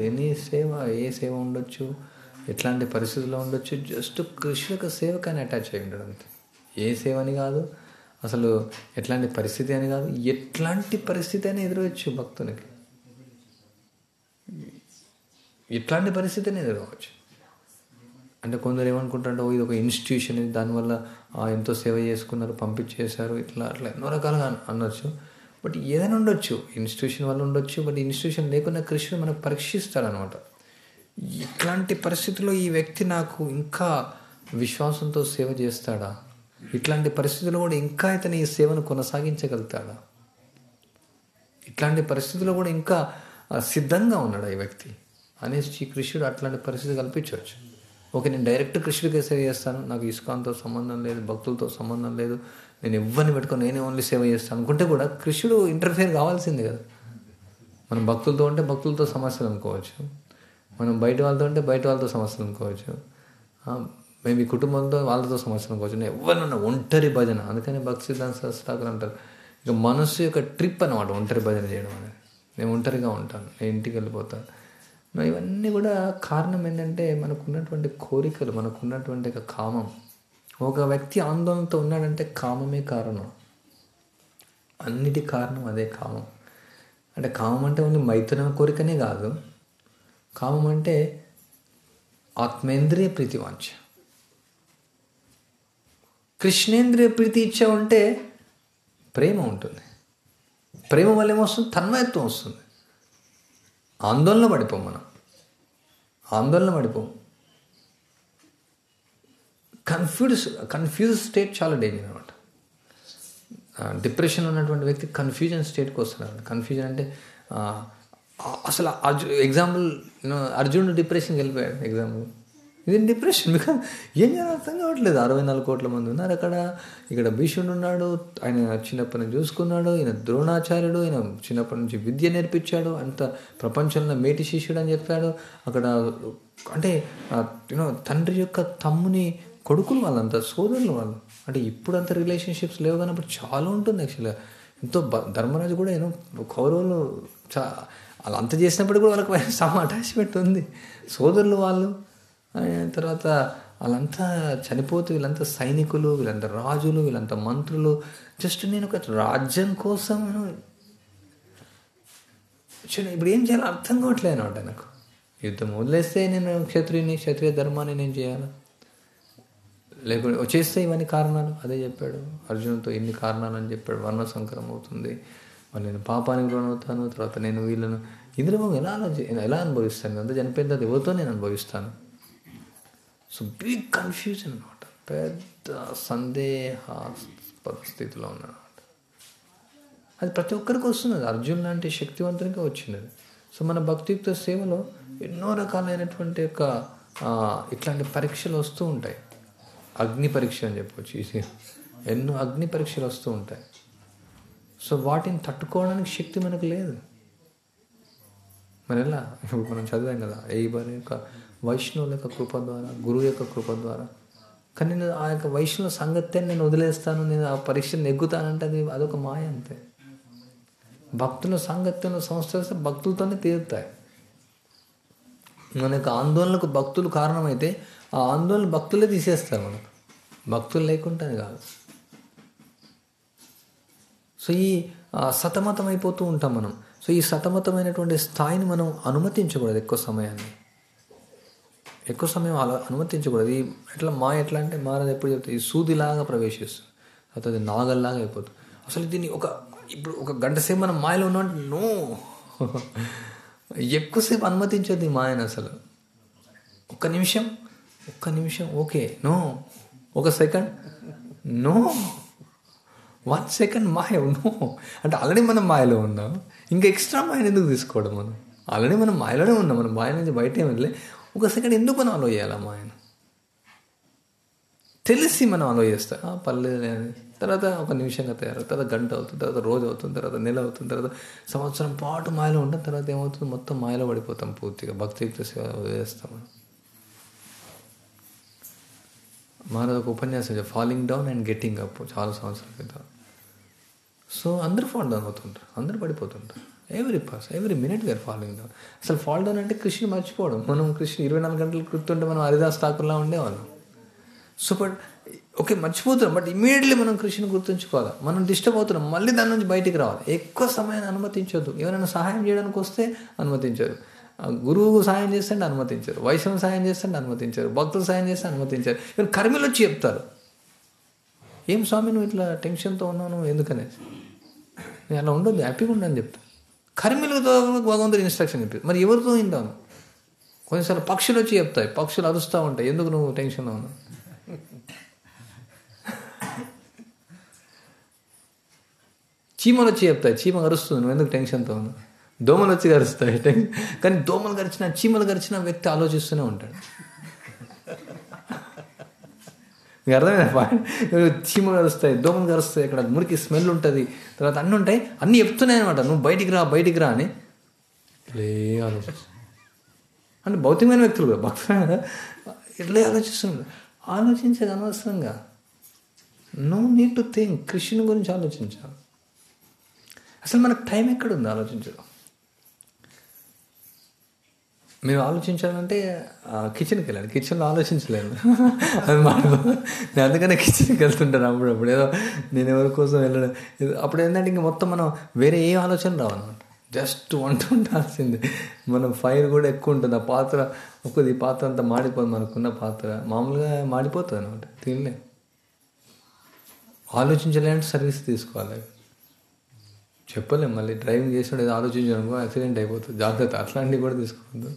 A: ఏ సేవ ఉండొచ్చు, ఎట్లాంటి పరిస్థితుల్లో ఉండొచ్చు, జస్ట్ కృష్ణుడికి సేవకని అటాచ్ అయి ఉండడం అంతే. ఏ సేవ అని కాదు, అసలు ఎట్లాంటి పరిస్థితి అని కాదు, ఎట్లాంటి పరిస్థితి అయినా ఎదురవచ్చు భక్తునికి. ఎట్లాంటి పరిస్థితి అయినా ఎదురవచ్చు. అంటే కొందరు ఏమనుకుంటారంటే ఇది ఒక ఇన్స్టిట్యూషన్, దానివల్ల ఎంతో సేవ చేసుకున్నారు, పంపించేశారు, ఇట్లా అట్లా ఎన్నో రకాలుగా అనొచ్చు. బట్ ఏదైనా ఉండొచ్చు, ఇన్స్టిట్యూషన్ వల్ల ఉండొచ్చు. బట్ ఇన్స్టిట్యూషన్ లేకుండా కృష్ణుడు మనకు పరీక్షిస్తాడనమాట. ఇట్లాంటి పరిస్థితుల్లో ఈ వ్యక్తి నాకు ఇంకా విశ్వాసంతో సేవ చేస్తాడా, ఇట్లాంటి పరిస్థితుల్లో కూడా ఇంకా ఇతను ఈ సేవను కొనసాగించగలుగుతాడా, ఇట్లాంటి పరిస్థితుల్లో కూడా ఇంకా సిద్ధంగా ఉన్నాడా ఈ వ్యక్తి అనేసి కృష్ణుడు అట్లాంటి పరిస్థితి కల్పించవచ్చు. ఓకే, నేను డైరెక్ట్ కృష్ణుడికే సేవ చేస్తాను, నాకు ఇస్కాన్తో సంబంధం లేదు, భక్తులతో సంబంధం లేదు, నేను ఎవరిని పెట్టుకొని నేనే ఓన్లీ సేవ చేస్తాను అనుకుంటే కూడా కృష్ణుడు ఇంటర్ఫియర్ కావాల్సిందే కదా. మనం భక్తులతో ఉంటే భక్తులతో సమస్యలు అనుకోవచ్చు, మనం బయట వాళ్ళతో ఉంటే బయట వాళ్ళతో సమస్యలు అనుకోవచ్చు, మేబీ కుటుంబంతో వాళ్ళతో సమస్యలు అనుకోవచ్చు. నేను ఎవరినన్నా ఒంటరి భజన, అందుకని భక్తి సిద్ధాంత శాస్త్రాలు అంటారు ఇక మనస్సు యొక్క ట్రిప్ అనమాట ఒంటరి భజన చేయడం అనేది. నేను ఒంటరిగా ఉంటాను, నేను ఇంటికి వెళ్ళిపోతాను. ఇవన్నీ కూడా కారణం ఏంటంటే మనకున్నటువంటి కోరికలు, మనకున్నటువంటి కామం. ఒక వ్యక్తి ఆందోళనతో ఉన్నాడంటే కామమే కారణం, అన్నిటి కారణం అదే కామం. అంటే కామం అంటే ఓన్లీ మైథున కోరికనే కాదు, కామం అంటే ఆత్మేంద్రియ ప్రీతి వాంఛ. కృష్ణేంద్రియ ప్రీతి ఇచ్చావంటే ప్రేమ ఉంటుంది. ప్రేమ వల్ల ఏమొస్తుంది? తన్మయత్వం వస్తుంది. ఆందోళన పడిపోం, మనం ఆందోళన పడిపోం. కన్ఫ్యూజ్ స్టేట్ చాలా డేంజర్ అనమాట. డిప్రెషన్లో ఉన్నటువంటి వ్యక్తి కన్ఫ్యూజన్ స్టేట్కి వస్తున్నాడు. కన్ఫ్యూజన్ అంటే అసలు ఎగ్జాంపుల్ అర్జునుడు డిప్రెషన్కి వెళ్ళిపోయాడు. ఎగ్జాంపుల్ ఇది డిప్రెషన్. బికాజ్ ఏం చేయాలో అర్థం కావట్లేదు. 64 కోట్ల మంది ఉన్నారు అక్కడ. ఇక్కడ భీష్ముడు ఉన్నాడు, ఆయన చిన్నప్పటి నుంచి చూసుకున్నాడు. ఈయన ద్రోణాచార్యుడు, ఈయన చిన్నప్పటి నుంచి విద్య నేర్పించాడు, అంత ప్రపంచంలో మేటి శిష్యుడు అని చెప్పాడు. అక్కడ అంటే తండ్రి యొక్క తమ్ముని కొడుకులు వాళ్ళంతా సోదరులు వాళ్ళు. అంటే ఇప్పుడు అంత రిలేషన్షిప్స్ లేవు, కానీ అప్పుడు చాలా ఉంటుంది యాక్చువల్గా. ఎంతో ధర్మరాజు కూడా కౌరవులు వాళ్ళు అంత చేసినప్పుడు కూడా వాళ్ళకి సమ అటాచ్మెంట్ ఉంది. సోదరులు వాళ్ళు. తర్వాత వాళ్ళంతా చనిపోతూ వీళ్ళంతా సైనికులు, వీళ్ళంతా రాజులు, వీళ్ళంతా మంత్రులు. జస్ట్ నేను ఒక రాజ్యం కోసం ఇప్పుడు ఏం చేయాలో అర్థం కావట్లేదు అనమాట నాకు. యుద్ధం వదిలేస్తే నేను క్షత్రియ ధర్మాన్ని నేను చేయాలా, లేకపోతే వచ్చేస్తే ఇవన్నీ కారణాలు. అదే చెప్పాడు అర్జునుడితో, ఇన్ని కారణాలు అని చెప్పాడు. వర్ణ సంకరం అవుతుంది, వాళ్ళు నేను పాపానికి లోనవుతాను, తర్వాత నేను వీళ్ళను ఇందులో ఎలా అనుభవిస్తాను, అంతా చనిపోయిన తర్వాత ఎవరితో నేను అనుభవిస్తాను. సో బిగ్ కన్ఫ్యూజన్ అనమాట, పెద్ద సందేహాస్పద స్థితిలో ఉన్నాడనమాట. అది ప్రతి ఒక్కరికి వస్తుంది, అది అర్జున్ లాంటి శక్తివంతునికే వచ్చింది అది. సో మన భక్తియుక్త సేవలో ఎన్నో రకాలైనటువంటి ఇట్లాంటి పరీక్షలు వస్తూ ఉంటాయి. అగ్ని పరీక్ష అని చెప్పవచ్చు, ఎన్నో అగ్ని పరీక్షలు వస్తూ ఉంటాయి. సో వాటిని తట్టుకోవడానికి శక్తి మనకు లేదు. మరి ఎలా? ఇప్పుడు మనం చదివాం కదా, ఈ వారి యొక్క వైష్ణవుల యొక్క కృప ద్వారా, గురువు యొక్క కృప ద్వారా కానీ నేను ఆ యొక్క వైష్ణవ సంగత్యాన్ని నేను వదిలేస్తాను, నేను ఆ పరీక్షను నెగ్గుతానంటే అదొక మాయ అంతే. భక్తుల సాంగత్యంలో సంస్థ భక్తులతోనే తీరుతాయి. మన యొక్క ఆందోళనకు భక్తులు కారణమైతే ఆ ఆందోళన భక్తులే తీసేస్తారు మనకు, భక్తులు లేకుంటే కాదు. సో ఈ సతమతం అయిపోతూ ఉంటాం మనం. సో ఈ సతమతమైనటువంటి స్థాయిని మనం అనుమతించకూడదు. ఎక్కువ సమయం అలా అనుమతించకూడదు. ఈ ఎట్లా అంటే మారది ఎప్పుడు చెప్తుంది, ఈ సూదిలాగా ప్రవేశిస్తుంది, అది నాగల్లాగా అయిపోతుంది. అసలు దీన్ని ఇప్పుడు ఒక గంట సేపు మనం మాయలో ఉన్నామంటే నో, ఎక్కువసేపు అనుమతించొద్దు ఈ మాయను. అసలు ఒక్క నిమిషం ఓకే, నో, ఒక సెకండ్ నో, 1 సెకండ్ మాయ నో. అంటే ఆల్రెడీ మనం మాయలో ఉన్నాం, ఇంకా ఎక్స్ట్రా మాయను ఎందుకు తీసుకోవడం? మనం ఆల్రెడీ మనం మాయలోనే ఉన్నాం, మనం మాయ నుంచి బయట వెళ్ళి ఒక సెకండ్ ఎందుకు మనం అలో చేయాలి? మాయను తెలిసి మనం అలో చేస్తాం, పర్లేదు అని. తర్వాత ఒక నిమిషంగా తయారవుతుంది, తర్వాత గంట అవుతుంది, తర్వాత రోజు అవుతుంది, తర్వాత నెల అవుతుంది, తర్వాత సంవత్సరం పాటు మాయలో ఉంటాం. తర్వాత ఏమవుతుంది, మొత్తం మాయలో పడిపోతాం, పూర్తిగా భక్తియుక్త సేవ వదిలేస్తాం. మాది ఒక ఉపన్యాసం falling down and getting up, చాలా సంవత్సరాల క్రితం. సో అందరూ ఫాల్ డౌన్ అవుతుంటారు, అందరూ పడిపోతుంటారు. Every minute we are falling down. అసలు ఫాల్ డౌన్ అంటే కృష్ణ మర్చిపోవడం. మనం కృష్ణ 24 గంటలు గుర్తుంటే మనం హరిదాస్ ఠాకూర్లా ఉండేవాళ్ళం. సో బట్ ఓకే మర్చిపోతున్నాం, బట్ ఇమీడియట్లీ మనం కృష్ణను గుర్తుంచుకోవాలి. మనం డిస్టర్బ్ అవుతున్నాం, మళ్ళీ దాని నుంచి బయటికి రావాలి. ఎక్కువ సమయాన్ని అనుమతించొద్దు. ఎవరైనా సహాయం చేయడానికి వస్తే అనుమతించరు, గురువు సాయం చేస్తే అనుమతించారు, వైష్ణవ సాయం చేస్తే అనుమతించారు, భక్తులు సాయం చేస్తే అనుమతించారు. ఇవన్నీ కర్మిలు వచ్చి చెప్తారు, ఏం స్వామి నువ్వు ఇట్లా టెన్షన్తో ఉన్నావు, నువ్వు ఎందుకనేసి. నేను అలా ఉండొద్దు, హ్యాపీగా ఉండని చెప్తాను. కర్మిలతో భగవంతుడు ఇన్స్ట్రక్షన్ చెప్తారు, మరి ఎవరితో వింటాను? కొన్నిసార్లు పక్షులు వచ్చి చెప్తాయి, పక్షులు అరుస్తూ ఉంటాయి, ఎందుకు నువ్వు టెన్షన్లో ఉన్నావు? చీమలు వచ్చి చెప్తాయి, చీమ అరుస్తుంది, నువ్వు ఎందుకు టెన్షన్తో ఉన్నావు? దోమలు వచ్చి గరుస్తాయి, కానీ దోమలు గరిచినా చీమలు గరిచిన వ్యక్తి ఆలోచిస్తూనే ఉంటాడు. మీకు అర్థమైనా? చీమలు గరుస్తాయి, దోమలు గరుస్తాయి, ఇక్కడ మురికి స్మెల్ ఉంటుంది, తర్వాత అన్నీ ఉంటాయి, అన్నీ చెప్తున్నాయి అనమాట, నువ్వు బయటికి రా అని. ఆలోచిస్తాను అంటే భౌతికమైన వ్యక్తులు కూడా భక్తులు ఇట్లే ఆలోచిస్తున్నారు. ఆలోచించేది అనవసరంగా. No need to think. కృష్ణుని గురించి ఆలోచించాలి. అసలు మనకు టైం ఎక్కడుంది ఆలోచించడం? మేము ఆలోచించాలంటే కిచెన్కి వెళ్ళాలి, కిచెన్లో ఆలోచించలేను అది నేను అందుకనే కిచెన్కి వెళ్తుంటాను అప్పుడప్పుడు. ఏదో నేను ఎవరి కోసం వెళ్ళడం, అప్పుడు ఏంటంటే ఇంక మొత్తం మనం వేరే ఏ ఆలోచన రావన్నమాట, జస్ట్ వంట ఉండాల్సిందే. మనం ఫైర్ కూడా ఎక్కువ ఉంటుంది, ఆ పాత్ర ఒక్కది పాత్ర అంతా మాడిపోదు, మనకున్న పాత్ర మామూలుగా మాడిపోతుంది అనమాట, తినలే. ఆలోచించలేంటే సర్వీస్ తీసుకోవాలి, చెప్పలేం. మళ్ళీ డ్రైవింగ్ చేసినప్పుడు ఏదో ఆలోచించడం యాక్సిడెంట్ అయిపోతుంది, జాగ్రత్త. అట్లాంటివి కూడా తీసుకోవద్దు.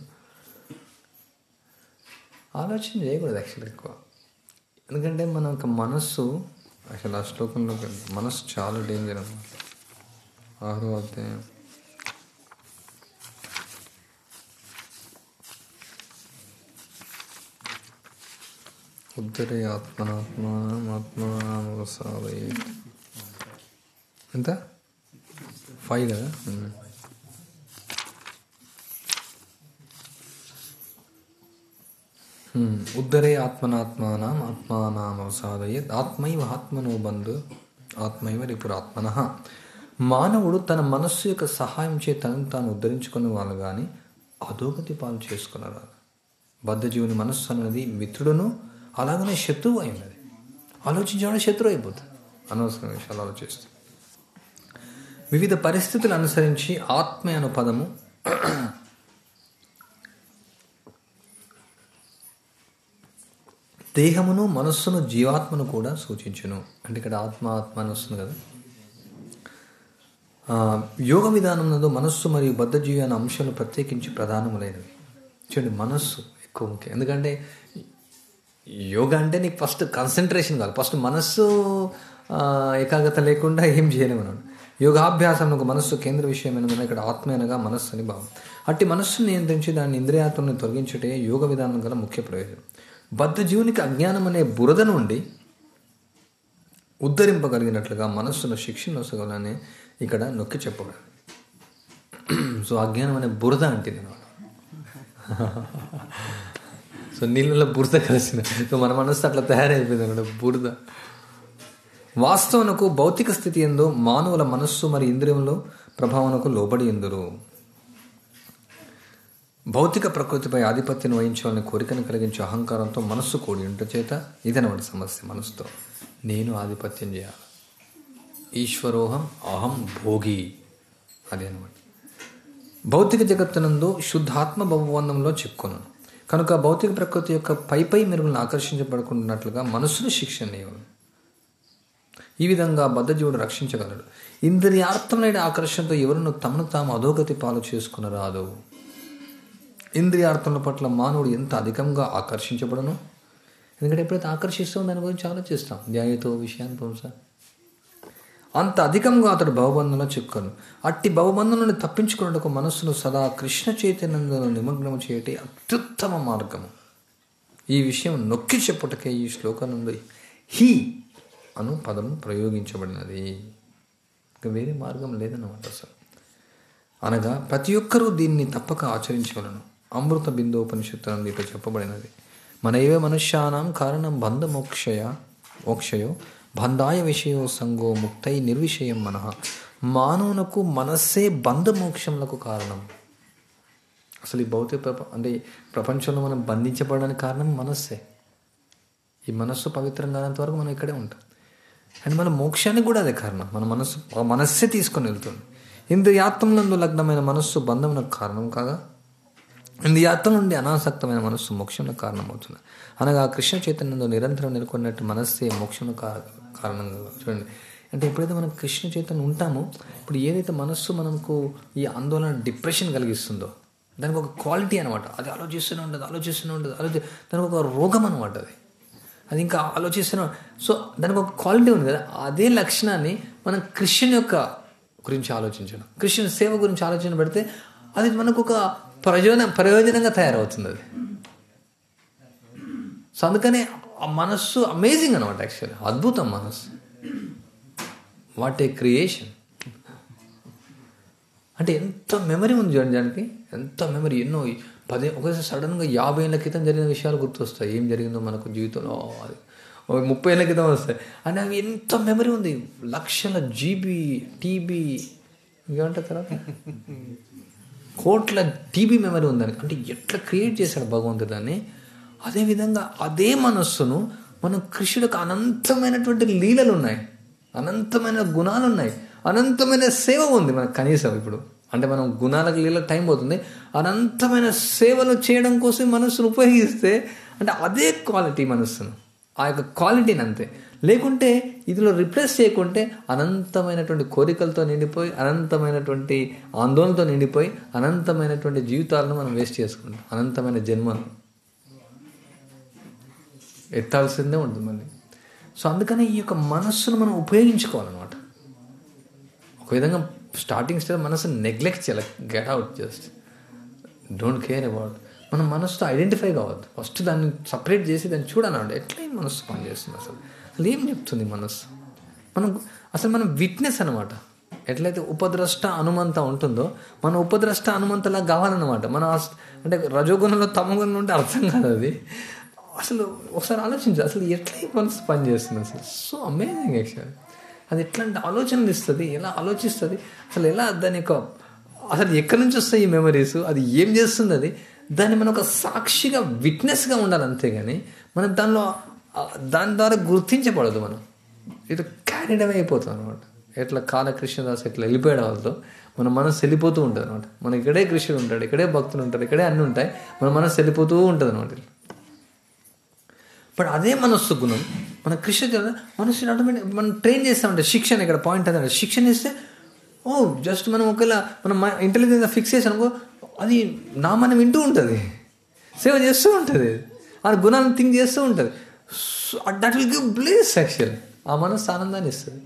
A: ఆలోచన చేయకూడదు యాక్చువల్గా ఎక్కువ, ఎందుకంటే మన యొక్క మనస్సు అసలు ఆ శ్లోకంలో మనస్సు చాలా డేంజర్ అన్నమాట. 6వ అధ్యాయం ఉద్ధరే ఆత్మనాత్మాత్మనామవసాదయే. ఎంత 5 కదా. ఉద్ధరే ఆత్మనాత్మానం ఆత్మానామవసాదయే ఆత్మైవ ఆత్మనో బంధు ఆత్మైవ రిపురాత్మనః. మానవుడు తన మనస్సు యొక్క సహాయం చే తనను తాను ఉద్ధరించుకునే వాళ్ళు కానీ అధోగతి పాలు చేసుకున్నారు. బద్ధజీవుని మనస్సు అన్నది మిత్రుడును అలాగనే శత్రువు అయినది. ఆలోచించడం శత్రువు అయిపోతుంది, అనవసరమైన విషయాలు ఆలోచిస్తుంది. వివిధ పరిస్థితులు అనుసరించి ఆత్మ అను పదము దేహమును మనస్సును జీవాత్మను కూడా సూచించును. అంటే ఇక్కడ ఆత్మ అని వస్తుంది కదా. యోగ విధానంలో మనస్సు మరియు బద్ధజీవి అనే అంశాలు ప్రత్యేకించి ప్రధానములైనవి. చూడండి, మనస్సు ఎక్కువ ముఖ్యం. ఎందుకంటే యోగా అంటే నీకు ఫస్ట్ కాన్సన్ట్రేషన్ కావాలి, ఫస్ట్ మనస్సు ఏకాగ్రత లేకుండా ఏం చేయలేము మనం. యోగాభ్యాసం ఒక మనస్సు కేంద్ర విషయమైన ఇక్కడ ఆత్మ అనగా మనస్సు అని భావం. అట్టి మనస్సును నియంత్రించి దాన్ని ఇంద్రియాత్మను తొలగించుటే యోగ విధానం గల ముఖ్య ప్రయోజనం. బద్ధజీవునికి అజ్ఞానం అనే బురద నుండి ఉద్ధరింపగలిగినట్లుగా మనస్సును శిక్షణొసగలని ఇక్కడ నొక్కి చెప్పగలరు. సో అజ్ఞానం అనే బురద అంటే అనమాట. సో నీళ్ళలో బురద కలిసిన, సో మన మనస్సు అట్లా తయారైపోయింది అనమాట, బురద. వాస్తవనకు భౌతిక స్థితి ఎందు మానవుల మనస్సు మరి ఇంద్రియములు ప్రభావనకు లోబడి ఎందురు. భౌతిక ప్రకృతిపై ఆధిపత్యం వహించాలని కోరికను కలిగించే అహంకారంతో మనస్సు కూడి ఉంట చేత ఇదనమాట సమస్య. మనసుతో నేను ఆధిపత్యం చేయాలి, ఈశ్వరోహం అహం భోగి, అదే అనమాట. భౌతిక జగత్తునందు శుద్ధాత్మ భవబంధంలో చిక్కున్నాను కనుక భౌతిక ప్రకృతి యొక్క పై మెరుగులను ఆకర్షించబడుకుంటున్నట్లుగా మనస్సును శిక్షణ ఇవ్వను. ఈ విధంగా బద్ధజీవుడు రక్షించగలడు. ఇంద్రియార్థములైన ఆకర్షణతో ఎవరును తమను తాము అధోగతి పాలు చేసుకుని రాదు. ఇంద్రియార్థముల పట్ల మానవుడు ఎంత అధికంగా ఆకర్షించబడను, ఎందుకంటే ఎప్పుడైతే ఆకర్షిస్తామో దాని గురించి ఆలోచిస్తాం, ధ్యాయతో విషయాన్ని పుంస, అంత అధికంగా అతడు భవబంధంలో చిక్కను. అట్టి భవబంధం నుండి తప్పించుకున్నట్టుకు మనస్సును సదా కృష్ణ చైతన్యంలో నిమగ్నం చేయటే అత్యుత్తమ మార్గము. ఈ విషయం నొక్కి చెప్పుటకే ఈ శ్లోకం నుండి హీ అను పదము ప్రయోగించబడినది. ఇంకా వేరే మార్గం లేదన్నమాట అసలు. అనగా ప్రతి ఒక్కరూ దీన్ని తప్పక ఆచరించవలను. అమృత బిందోపనిషత్తు నుండి ఇట్లా చెప్పబడినది. మన ఏవే మనుష్యానాం కారణం బంధ మోక్షయో బంధాయ విషయో సంగో ముక్తై నిర్విషయం మనః. మానవునకు మనస్సే బంధమోక్షములకు కారణం. అసలు ఈ భౌతిక అంటే ప్రపంచంలో మనం బంధించబడడానికి కారణం మనస్సే. ఈ మనస్సు పవిత్రంగా కానంత వరకు మనం ఇక్కడే ఉంటాం. అండ్ మన మోక్షానికి కూడా అదే కారణం. మన మనస్సే తీసుకొని వెళ్తుంది. ఇంద్రియాత్మలందు లగ్నమైన మనస్సు బంధమునకు కారణం కాగా, ఇంద్రియాత్మ నుండి అనాసక్తమైన మనస్సు మోక్షమునకు కారణమవుతుంది. అనగా కృష్ణ చైతన్యంలో నిరంతరం నెలకొన్నట్టు మనస్సే మోక్షమునకు కారణంగా. చూడండి, అంటే ఎప్పుడైతే మనం కృష్ణ చైతన్యం ఉంటామో, ఇప్పుడు ఏదైతే మనస్సు మనకు ఈ ఆందోళన డిప్రెషన్ కలిగిస్తుందో దానికి ఒక క్వాలిటీ అనమాట. అది ఆలోచిస్తూనే ఉంటుంది. దానికి ఒక రోగం అనమాట. అది ఇంకా ఆలోచిస్తూనే. సో దానికి ఒక క్వాలిటీ ఉంది కదా, అదే లక్షణాన్ని మనం కృష్ణ యొక్క గురించి ఆలోచించడం, కృష్ణ సేవ గురించి ఆలోచన పెడితే అది మనకు ఒక ప్రయోజనంగా తయారవుతుంది అది. సో అందుకనే ఆ మనస్సు అమేజింగ్ అనమాట. యాక్చువల్లీ అద్భుతం మనస్సు. What a creation. అంటే ఎంత మెమరీ ఉంది చూడండి దానికి, ఎంత మెమరీ. ఎన్నో ఒకసారి సడన్గా 50 ఏళ్ళ క్రితం జరిగిన విషయాలు గుర్తొస్తాయి. ఏం జరిగిందో మనకు జీవితంలో, అది 30 ఏళ్ళ క్రితం వస్తాయి. అంటే అవి ఎంత మెమరీ ఉంది. లక్షల జీబీ టీబీ ఏమంటారు తర్వాత కోట్ల టీబీ మెమరీ ఉంది దానికి. అంటే ఎట్లా క్రియేట్ చేశాడు భగవంతుడు దాన్ని. అదేవిధంగా అదే మనస్సును మనం కృష్ణుడికి అనంతమైనటువంటి లీలలు ఉన్నాయి, అనంతమైన గుణాలు ఉన్నాయి, అనంతమైన సేవ ఉంది మనకు. కనీసం ఇప్పుడు అంటే మనం గుణాలకు లీల టైం పోతుంది, అనంతమైన సేవలు చేయడం కోసం మనస్సును ఉపయోగిస్తే అంటే అదే క్వాలిటీ మనస్సును, ఆ యొక్క క్వాలిటీని అంతే. లేకుంటే ఇదిలో రిప్లేస్ చేయకుంటే అనంతమైనటువంటి కోరికలతో నిండిపోయి, అనంతమైనటువంటి ఆందోళనతో నిండిపోయి, అనంతమైనటువంటి జీవితాలను మనం వేస్ట్ చేసుకుంటాం. అనంతమైన జన్మను ఎత్తాల్సిందే ఉంటుంది మళ్ళీ. సో అందుకని ఈ యొక్క మనస్సును మనం ఉపయోగించుకోవాలన్నమాట. ఒక విధంగా స్టార్టింగ్ స్టేజ్ మనసు నెగ్లెక్ట్ చేయాలి. Get out, just don't care about. మనం మనసుతో ఐడెంటిఫై కావద్దు. ఫస్ట్ దాన్ని సపరేట్ చేసి దాన్ని చూడాలంటే ఎట్లా ఈ మనస్సు పనిచేస్తుంది, అసలు ఏం చెప్తుంది మనస్సు. మనం విట్నెస్ అనమాట. ఎట్లయితే ఉపద్రష్ట హనుమంత ఉంటుందో మన ఉపద్రష్ట హనుమంతలా కావాలన్నమాట. అంటే రజోగుణంలో తమగుణంలో ఉంటే అర్థం కాదు అది. అసలు ఒకసారి ఆలోచించు, అసలు ఎట్లా ఈ మనసు పనిచేస్తుంది అసలు. So amazing actually. అది ఎట్లాంటి ఆలోచనలు ఇస్తుంది, ఎలా ఆలోచిస్తుంది, అసలు ఎలా దాని యొక్క అసలు ఎక్కడి నుంచి వస్తాయి ఈ మెమరీస్, అది ఏం చేస్తుంది, అది దాన్ని మనం ఒక సాక్షిగా విట్నెస్గా ఉండాలి. అంతేగాని మనం దాని ద్వారా గుర్తించబడదు. మనం ఇట్లా క్యారీడ్ అవే అయిపోతాం అనమాట. ఎట్లా కాలకృష్ణదాస్ ఎట్లా వెళ్ళిపోయాడు వాళ్ళతో మన మనసు వెళ్ళిపోతూ ఉంటుంది అనమాట. మన ఇక్కడే కృష్ణుడు ఉంటాడు, ఇక్కడే భక్తులు ఉంటారు, ఇక్కడే అన్నీ ఉంటాయి, మన మనసు వెళ్ళిపోతూ ఉంటుంది అనమాట. బట్ అదే మనస్సు గుణం మన కృష్ణ మనస్సు ఆటోమేటిక్ మనం ట్రైన్ చేస్తామంటే శిక్షణ. ఇక్కడ పాయింట్ అదే, శిక్షణ ఇస్తే జస్ట్ మనం ఒకవేళ మనం ఇంటెలిజెన్స్ ఫిక్స్ చేసాం అనుకో, అది నామాన్ని వింటూ ఉంటుంది, సేవ చేస్తూ ఉంటుంది, ఆ గుణాలను థింక్ చేస్తూ ఉంటుంది. That will give bliss actual. ఆ మనస్సు ఆనందాన్ని ఇస్తుంది.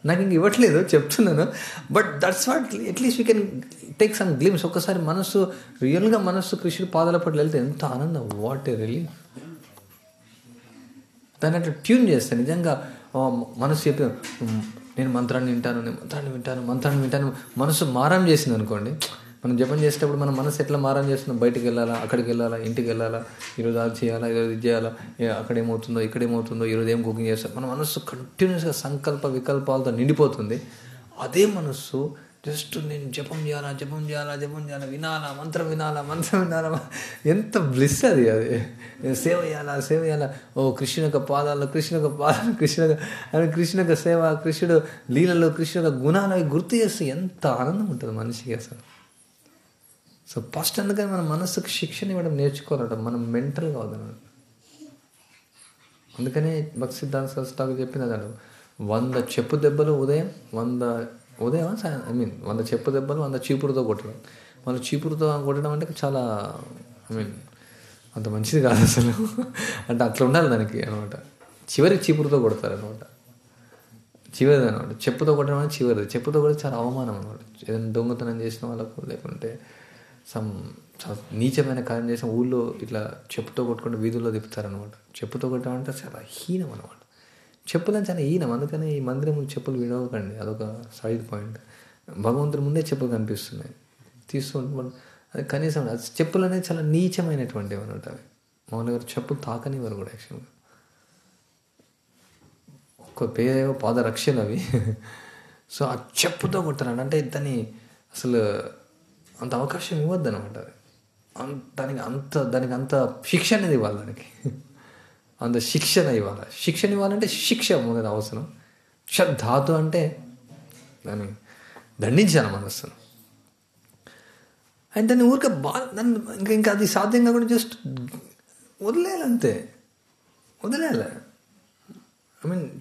A: నాకు ఇంక ఇవ్వట్లేదు చెప్తున్నాను, but that's what at least we can take some glimpse. ఒక్కసారి మనస్సు రియల్గా మనస్సు కృష్ణుడు పాదాల పట్ల వెళ్తే ఎంత ఆనందం, వాట్ ఏ రిలీఫ్. దాన్ని అట్లా ట్యూన్ చేస్తాను నిజంగా. మనసు చెప్పి నేను మంత్రాన్ని వింటాను, నేను మంత్రాన్ని వింటాను మనసు మారం చేసింది అనుకోండి, మనం జపం చేసేటప్పుడు మన మనసు ఎట్లా మారం చేస్తున్నాం, బయటికి వెళ్ళాలా, అక్కడికి వెళ్ళాలా, ఇంటికి వెళ్ళాలా, ఈరోజు అది చేయాలా, ఈరోజు ఇది చేయాలా, అక్కడేమవుతుందో ఇక్కడేమవుతుందో, ఈరోజు ఏం కుకింగ్ చేస్తాం, మన మనస్సు కంటిన్యూస్గా సంకల్ప వికల్పాలతో నిండిపోతుంది. అదే మనస్సు జస్ట్ నేను జపం చేయాలా, వినాలా, మంత్రం వినాలా, ఎంత బ్లిస్ అది. సేవ చేయాలా, ఓ కృష్ణుని యొక్క పాదాలు, కృష్ణుని యొక్క సేవ, కృష్ణుడు లీలలు, కృష్ణుని యొక్క గుణాలు అవి గుర్తు చేస్తే ఎంత ఆనందం ఉంటుంది మనిషికి అసలు. సో ఫస్ట్ అందుకని మన మనస్సుకు శిక్షణ ఇవ్వడం నేర్చుకోవాలట, మనం మెంటల్గా అవుతాం. అందుకనే భక్తి సిద్ధాంత సరస్వతి చెప్పింది అతడు 100 చెప్పు దెబ్బలు ఉదయం 100 చెప్పు దెబ్బలు 100 చీపురుతో కొట్టడం. వాళ్ళు చీపురుతో కొట్టడం అంటే చాలా అంత మంచిది కాదు అసలు. అంటే అట్లా ఉండాలి దానికి అనమాట. చివరికి చీపురుతో కొడతారు అనమాట. చివరిది అనమాట. చెప్పుతో కొట్టడం అంటే చివరిది. చెప్పుతో కొడితే చాలా అవమానం అనమాట. ఏదైనా దొంగతనం చేసిన వాళ్ళకు, లేకుంటే చాలా నీచమైన కార్యం చేసిన ఊళ్ళో ఇట్లా చెప్పుతో కొట్టుకుంటూ వీధుల్లో తిప్పుతారనమాట. చెప్పుతో కొట్టడం అంటే చాలా హీనం అనమాట. చెప్పులని చాలా హీనం. అందుకని ఈ మందిరం ముందు చెప్పులు విడవకండి, అదొక సైడ్ పాయింట్. భగవంతుడి ముందే చెప్పులు కనిపిస్తున్నాయి, తీసుకుంటే అది కనీసం చెప్పులు అనేది చాలా నీచమైనటువంటివి అనమాట. అవి మామూలుగా చెప్పులు తాకనివ్వరు కూడా యాక్చువల్గా. ఒక పేరేవో పాదరక్షలు అవి. సో ఆ చెప్పుతో కొట్టాలంట అంటే దాన్ని అసలు అంత అవకాశం ఇవ్వద్దు అనమాట. దానికి అంత శిక్ష అనేది ఇవ్వాలి, దానికి అంత శిక్షణ ఇవ్వాలి. శిక్షణ ఇవ్వాలంటే శిక్ష అనేది అవసరం. ధాతు అంటే దాన్ని దండించాలి మనస్సును. అండ్ దాన్ని ఊరికే దాన్ని ఇంకా అది సాధ్యంగా కూడా జస్ట్ వదిలేయాలి, అంతే వదిలేయాలి.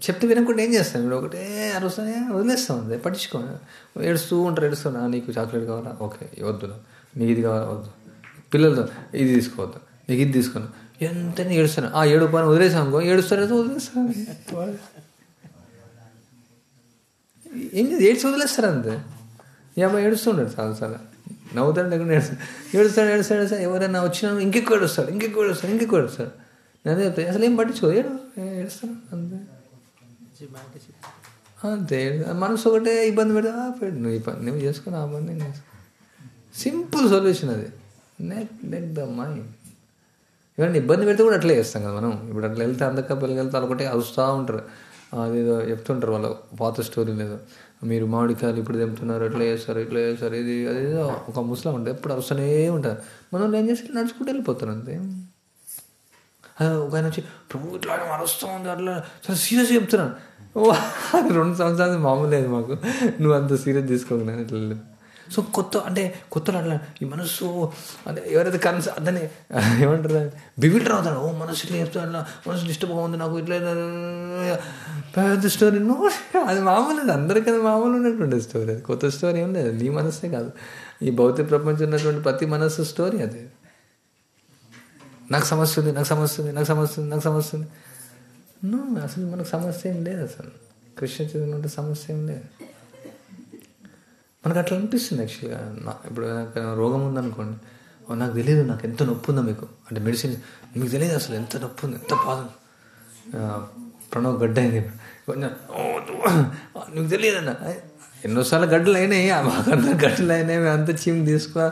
A: చెప్తే వినకుండా ఏం చేస్తాం, ఇప్పుడు ఒకటే అరుస్తానే వదిలేస్తాం, అంతే పట్టించుకో. ఏడుస్తూ ఉంటారు, నీకు చాక్లెట్ కావాలా, ఓకే వద్దు, నీకు ఇది కావాలా, వద్దు, పిల్లలతో ఇది తీసుకోవద్దు, నీకు ఇది తీసుకోను, ఎంతైనా ఏడుస్తాను. ఏడు పని వదిలేసాం అనుకో, ఏడుస్తారు వదిలేస్తాను, ఏం ఏడ్చి వదిలేస్తారు అంతే. ఈ అమ్మాయి ఏడుస్తుంటాడు చాలాసార్లు, నవ్వుతాడు లేకుండా ఏడుస్తాడు. ఎవరైనా వచ్చినా ఇంకెక్కువ ఏడుస్తాడు. నేను అదే చెప్తాను, అసలు ఏం పట్టించుకో, ఏడుస్తాను అంతే. మనసు ఒకటే ఇబ్బంది పెడితే నువ్వు ఈ పని నువ్వు చేసుకుని ఆ పని నేను చేసుకో. సింపుల్ సొల్యూషన్ అది. Net the mind. ఇవన్నీ ఇబ్బంది పెడితే కూడా అట్లే చేస్తాం కదా మనం. ఇప్పుడు అట్లా వెళ్తే పిల్లలకి వెళ్తే ఒకటే అరుస్తూ ఉంటారు. అదేదో చెప్తుంటారు వాళ్ళ పాత స్టోరీ లేదు, మీరు మామిడికాయలు ఇప్పుడు తెంపుతున్నారు, ఇట్లా చేస్తారు ఇది అదేదో ఒక ముస్లిం ఉంటుంది, ఎప్పుడు అరుస్తూనే ఉంటారు. మనం ఏం చేస్తే నడుచుకుంటూ వెళ్ళిపోతారు అంతే. ఒక ఆయన వచ్చి ప్రభు ఇట్లా అరుస్తూ ఉంది, అట్లా చాలా సీరియస్గా చెప్తున్నాను. 2 సంవత్సరాలు మామూలు లేదు మాకు, నువ్వు అంత సీరియస్ తీసుకోకుండా ఇట్లా. సో కొత్తలో అట్లా ఈ మనసు అంటే ఎవరైతే దాన్ని ఏమంటారు, బివిటర్ అవుతాడు. మనసు ఇట్లా చెప్తాడు, అట్లా మనసు డిస్టర్బ్ ఉంది నాకు, ఇట్లా పెద్ద స్టోరీ. అది మామూలు, అందరికీ అది మామూలు ఉన్నటువంటి స్టోరీ. అది కొత్త స్టోరీ ఏం లేదు, నీ మనస్సే కాదు, ఈ భౌతిక ప్రపంచం ఉన్నటువంటి ప్రతి మనస్సు స్టోరీ అది. నాకు సమస్య ఉంది అసలు మనకు సమస్య ఏం లేదు. అసలు కృష్ణ చదివినట్టు సమస్య ఏం లేదు. మనకు అట్లా అనిపిస్తుంది యాక్చువల్గా. ఇప్పుడు రోగం ఉందనుకోండి, నాకు తెలియదు నాకు ఎంత నొప్పి ఉందో మీకు అంటే మెడిసిన్ మీకు తెలియదు అసలు ఎంత నొప్పి ఉంది, ఎంత బాధ. ప్రణవ్ గడ్డ అయింది కొంచెం, నీకు తెలియదన్న. ఎన్నోసార్లు గడ్డలు అయినాయి, మాకంతా గడ్డలు అయినాయి, అంతా చీమ్ తీసుకో.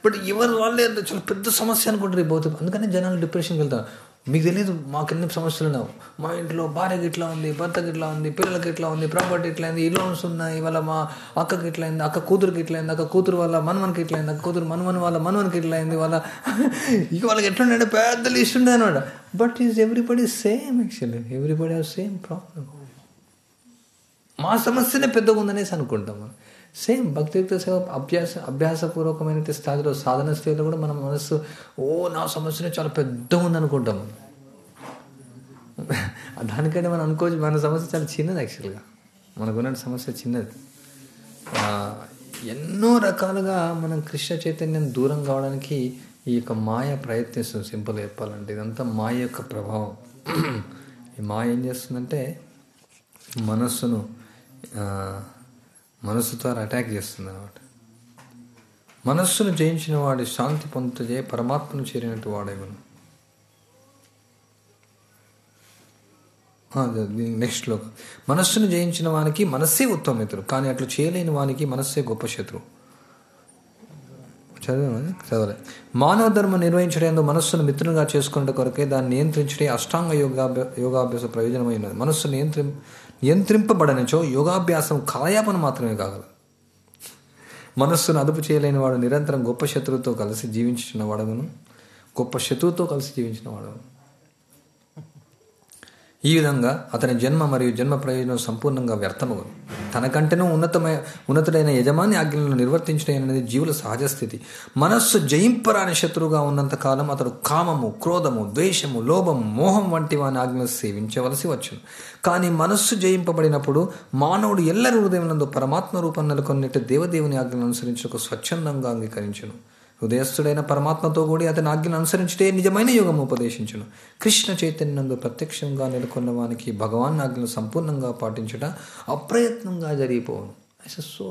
A: బట్ వాళ్ళే చాలా పెద్ద సమస్య అనుకుంటారు ఈ భౌతిక. అందుకనే జనాలు డిప్రెషన్కి వెళ్తారు. మీకు తెలియదు మాకు ఎన్ని సమస్యలు ఉన్నావు, మా ఇంట్లో భార్యకి ఇట్లా ఉంది, భర్తకి ఇట్లా ఉంది, పిల్లలకి ఇట్లా ఉంది, ప్రాపర్టీ ఇట్లా అయింది, ఈ లోన్స్ ఉన్నాయి, ఇవాళ మా అక్కకి ఇట్లా అయింది, అక్క కూతురికి ఇట్లా అయింది, అక్క కూతురు వాళ్ళ మనవనికి ఇట్లా అయింది, అక్క కూతురు మనవనికి ఇట్లా అయింది, వాళ్ళకి ఎట్లా ఉండే పెద్ద లిస్ట్ ఉండేది అనమాట. But is everybody same, actually everybody have same problem. మా సమస్యనే పెద్దగా ఉందనేసి అనుకుంటాం మనం. సేమ్ భక్తియుక్త సేవ అభ్యాసపూర్వకమైన స్థాయిలో సాధన స్థితిలో కూడా మన మనస్సు నా సమస్యనే చాలా పెద్దగా ఉందనుకుంటాం. దానికంటే మనం అనుకోవచ్చు మన సమస్య చాలా చిన్నది. యాక్చువల్గా మనకున్న సమస్య చిన్నది. ఎన్నో రకాలుగా మనం కృష్ణ చైతన్యం దూరం కావడానికి ఈ యొక్క మాయ ప్రయత్నిస్తుంది. సింపుల్గా చెప్పాలంటే ఇదంతా మాయ యొక్క ప్రభావం. ఈ మాయ ఏం చేస్తుందంటే మనస్సు ద్వారా అటాక్ చేస్తుంది అనమాట. మనస్సును జయించిన వాడి శాంతి పొందుతూ పరమాత్మను చేరినట్టు వాడేమను. నెక్స్ట్లో మనస్సును జయించిన వానికి మనస్సే ఉత్తమ మిత్రుడు, కానీ అట్లా చేయలేని వానికి మనస్సే గొప్ప శత్రువు. చదవలే. మానవ ధర్మం నిర్వహించడం మనస్సును మిత్రునిగా చేసుకునే కొరకే దాన్ని నియంత్రించడే అష్టాంగ యోగాభ్యాస ప్రయోజనమై ఉన్నది. మనస్సు నియంత్రింపబడనిచో యోగాభ్యాసం కాలయాపన మాత్రమే కాగలదు. మనస్సును అదుపు చేయలేని వాడు నిరంతరం గొప్ప శత్రువుతో కలిసి జీవించిన వాడను. ఈ విధంగా అతని జన్మ మరియు జన్మ ప్రయోజనం సంపూర్ణంగా వ్యర్థమగును. తనకంటేనూ ఉన్నతుడైన యజమాని ఆజ్ఞలను నిర్వర్తించడం అనేది జీవుల సహజ స్థితి. మనస్సు జయింపరాని శత్రువుగా ఉన్నంత కాలం అతడు కామము, క్రోధము, ద్వేషము, లోభము, మోహం వంటి వాని ఆజ్ఞలు సేవించవలసి వచ్చును. కానీ మనస్సు జయింపబడినప్పుడు మానవుడు ఎల్లరి హృదయమునందు పరమాత్మ రూపం నెలకొన్నట్టు దేవదేవుని ఆజ్ఞలను అనుసరించుటకు స్వచ్ఛందంగా అంగీకరించును. హృదయస్థుడైన పరమాత్మతో కూడి అతని ఆజ్ఞను అనుసరించుటే నిజమైన యోగం ఉపదేశించును. కృష్ణ చైతన్యంలో ప్రత్యక్షంగా నెలకొన్న వానికి భగవాన్ ఆజ్ఞను సంపూర్ణంగా పాటించుట అప్రయత్నంగా జరిగిపోవును. సో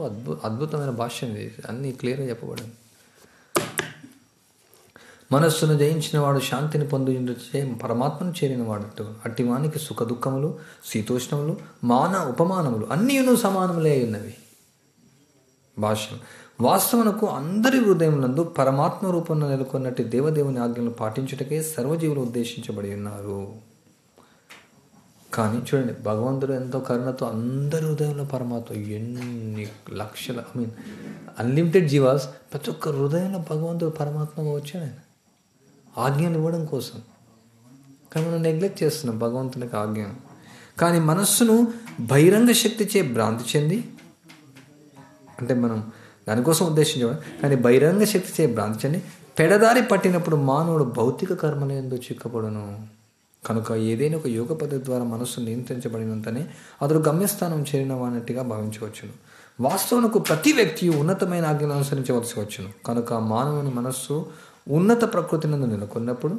A: అద్భుతమైన భాష్యం ఇది, అన్నీ క్లియర్గా చెప్పబడింది. మనస్సును జయించిన వాడు శాంతిని పొందుచే పరమాత్మను చేరిన వాడు. అట్టివానికి సుఖ దుఃఖములు, శీతోష్ణములు, ఉపమానములు అన్నీను సమానములే ఉన్నవి. భాష్యం. వాస్తవనకు అందరి హృదయములందు పరమాత్మ రూపంలో నెలకొన్నట్టు దేవదేవుని ఆజ్ఞలను పాటించుటకే సర్వజీవులు ఉద్దేశించబడి ఉన్నారు. కానీ చూడండి, భగవంతుడు ఎంతో కరుణతో అందరి హృదయంలో పరమాత్మ, ఎన్ని లక్షల అన్లిమిటెడ్ జీవాస్, ప్రతి ఒక్క హృదయంలో భగవంతుడు పరమాత్మగా వచ్చాడు ఆయన ఆజ్ఞలు ఇవ్వడం కోసం. కానీ మనం నెగ్లెక్ట్ చేస్తున్నాం భగవంతునికి ఆజ్ఞను. కానీ మనస్సును బహిరంగ శక్తిచే భ్రాంతి చెంది, అంటే మనం దానికోసం ఉద్దేశించడం, కానీ బహిరంగ శక్తిచే భ్రాంతి చెంది పెడదారి పట్టినప్పుడు మానవుడు భౌతిక కర్మలందు చిక్కపడును. కనుక ఏదైనా ఒక యోగ పద్ధతి ద్వారా మనస్సు నియంత్రించబడినంతనే అతడు గమ్యస్థానం చేరిన వానట్టుగా భావించవచ్చును. వాస్తవనకు ప్రతి వ్యక్తి ఉన్నతమైన ఆజ్ఞను అనుసరించవలసి వచ్చును. కనుక మానవుని మనస్సు ఉన్నత ప్రకృతి నందు నెలకొన్నప్పుడు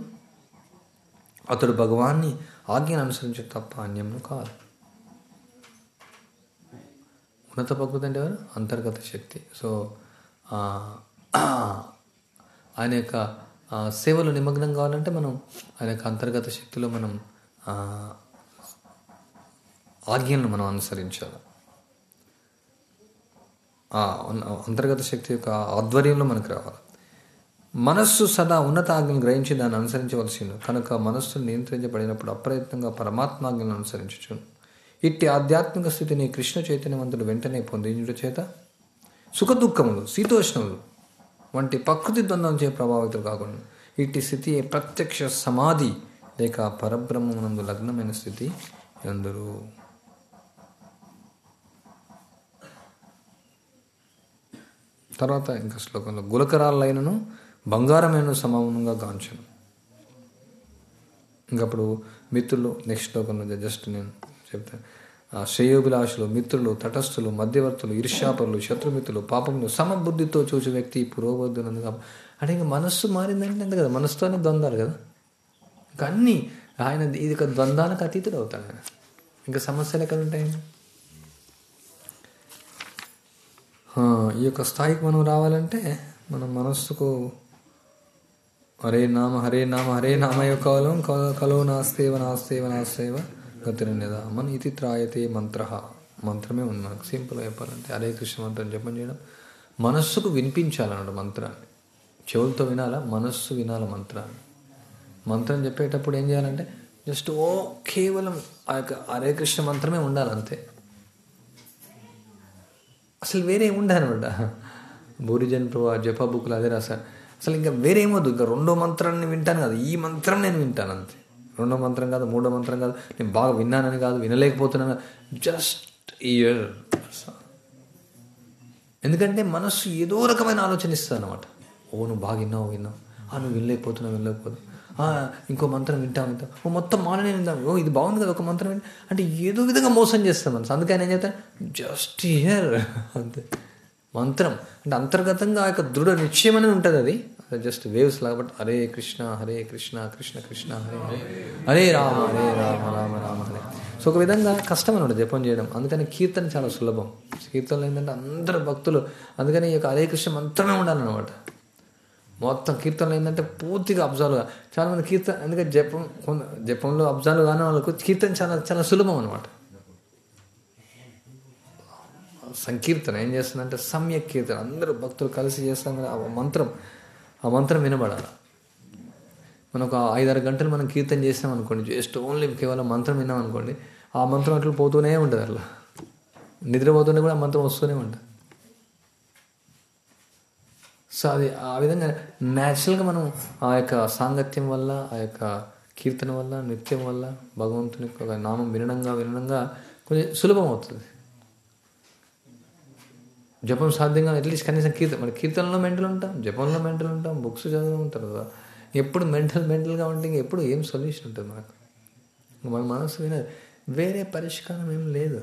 A: అతడు భగవాన్ని ఆజ్ఞను అనుసరించడం తప్ప అన్యమును కాదు. ఉన్నత ప్రకృతి అంటే ఎవరు? అంతర్గత శక్తి. సో ఆయన యొక్క సేవలో నిమగ్నం కావాలంటే మనం ఆయన యొక్క అంతర్గత శక్తిలో మనం ఆజ్ఞలను మనం అనుసరించాలి. అంతర్గత శక్తి యొక్క ఆధ్వర్యంలో మనకు రావాలి. మనస్సు సదా ఉన్నత ఆజ్ఞను గ్రహించి దాన్ని అనుసరించవలసింది. కనుక మనస్సు నియంత్రించబడినప్పుడు అప్రయత్నంగా పరమాత్మ ఆజ్ఞలను అనుసరించు. ఇట్టి ఆధ్యాత్మిక స్థితిని కృష్ణ చైతన్యవంతుడు వెంటనే పొందించుట చేత సుఖ దుఃఖములు, శీతోష్ణములు వంటి ప్రకృతి ద్వంద్వం చే ప్రభావితులు కాకుండా ఇట్టి స్థితి ప్రత్యక్ష సమాధి లేక పరబ్రహ్మమునందు లగ్నమైన స్థితి ఎందురు. తర్వాత ఇంకా శ్లోకంలో గులకరాలైనను బంగారమైన సమానంగా గాంచును. ఇంకప్పుడు మిత్రులు, నెక్స్ట్ శ్లోకంలో జస్ట్ నేను చెప్తాను. శ్రేయోభిలాషులు, మిత్రులు, తటస్థులు, మధ్యవర్తులు, ఈర్ష్యాపరులు, శత్రుమిత్రులు, పాపములు సమబుద్ధితో చూసి వ్యక్తి పురోగతునందు. అంటే ఇంకా మనస్సు మారిందంటే అంతే కదా, మనసుతోనే ద్వంద్వాలు కదా. ఇంకా అన్నీ ఆయన ఇది ఒక ద్వంద్వాలకు అతీతుడు అవుతాడు ఆయన. ఇంకా సమస్యలు ఎక్కడ ఉంటాయండి? ఈ యొక్క స్థాయికి మనం రావాలంటే మనం మనస్సుకు హరే నామ హరే నామ హరే నామయ కాలం కలో నాస్తేవ నాస్తేవ నాస్తేవ గతిరన్యదా మన ఇది త్రాయతే మంత్రమే ఉంది మనకు. సింపుల్గా చెప్పాలంటే హరే కృష్ణ మంత్రం జపం చేయడం, మనస్సుకు వినిపించాలన్నమాట మంత్రాన్ని. చెవులతో వినాలా, మనస్సు వినాల మంత్రాన్ని. మంత్రం చెప్పేటప్పుడు ఏం చేయాలంటే జస్ట్ కేవలం ఆ యొక్క హరే కృష్ణ మంత్రమే ఉండాలి అంతే. అసలు వేరే ఉండాలన్నమాట. భూరిజన్ ప్రభు జప బుక్లు అదే రాశారు. అసలు ఇంకా వేరే ఏమొద్దు, ఇంకా రెండో మంత్రాన్ని వింటాను కాదు, ఈ మంత్రం నేను వింటాను అంతే. రెండో మంత్రం కాదు, మూడో మంత్రం కాదు, నేను బాగా విన్నానని కాదు, వినలేకపోతున్నాను, జస్ట్ ఇయర్. ఎందుకంటే మనస్సు ఏదో రకమైన ఆలోచన ఇస్తుంది అనమాట. నువ్వు బాగా విన్నావు, నువ్వు వినలేకపోతున్నావు, ఇంకో మంత్రం వింటావు, మొత్తం మాలనే వింటావు, ఇది బాగుంది కదా ఒక మంత్రం వింటా అంటే ఏదో విధంగా మోసం చేస్తాం మనసు. అందుకని ఏం చేస్తాను, జస్ట్ ఇయర్ అంతే. మంత్రం అంటే అంతర్గతంగా ఆ యొక్క దృఢ నిశ్చయం అనేది ఉంటుంది. అది జస్ట్ వేవ్స్ లాగా. బట్ హరే కృష్ణ కృష్ణ కృష్ణ హరే హరే రామ రామ రామ హరే. సో ఒక విధంగా కష్టం అనమాట జపం చేయడం. అందుకని కీర్తన చాలా సులభం. కీర్తనలు ఏంటంటే అందరు భక్తులు, అందుకని ఈ యొక్క హరే కృష్ణ మంత్రమే ఉండాలన్నమాట. మొత్తం కీర్తనలు ఏంటంటే పూర్తిగా అబ్జర్వ్గా. చాలామంది కీర్తన ఎందుకంటే జపంలో అబ్జర్వ్ కాని వాళ్ళకు కీర్తన చాలా చాలా సులభం అనమాట. సంకీర్తన ఏం చేస్తుందంటే సమ్యక్ కీర్తన, అందరూ భక్తులు కలిసి చేస్తాం కదా, ఆ మంత్రం వినబడాలి. మనం ఒక 5-6 గంటలు మనం కీర్తన చేసినాం అనుకోండి, జస్ట్ ఓన్లీ కేవలం మంత్రం విన్నాం అనుకోండి, ఆ మంత్రం అట్లా పోతూనే ఉంటుంది. అట్లా నిద్రపోతుంటే కూడా ఆ మంత్రం వస్తూనే ఉంటుంది. సో అది ఆ విధంగా న్యాచురల్గా మనం ఆ యొక్క సాంగత్యం వల్ల, ఆ యొక్క కీర్తన వల్ల, నృత్యం వల్ల భగవంతుని యొక్క నామం వినడంగా కొంచెం సులభం అవుతుంది. జపం సాధ్యంగా అట్లీస్ట్ కనీసం మన కీర్తనలో మెంటల్ ఉంటాం, జపంలో మెంటల్ ఉంటాం, బుక్స్ చదువుతూ ఉంటారు కదా. ఎప్పుడు మెంటల్గా ఉంటే ఎప్పుడు ఏం సొల్యూషన్ ఉంటుంది మనకు? మన మనసు వినదు. వేరే పరిష్కారం ఏం లేదు.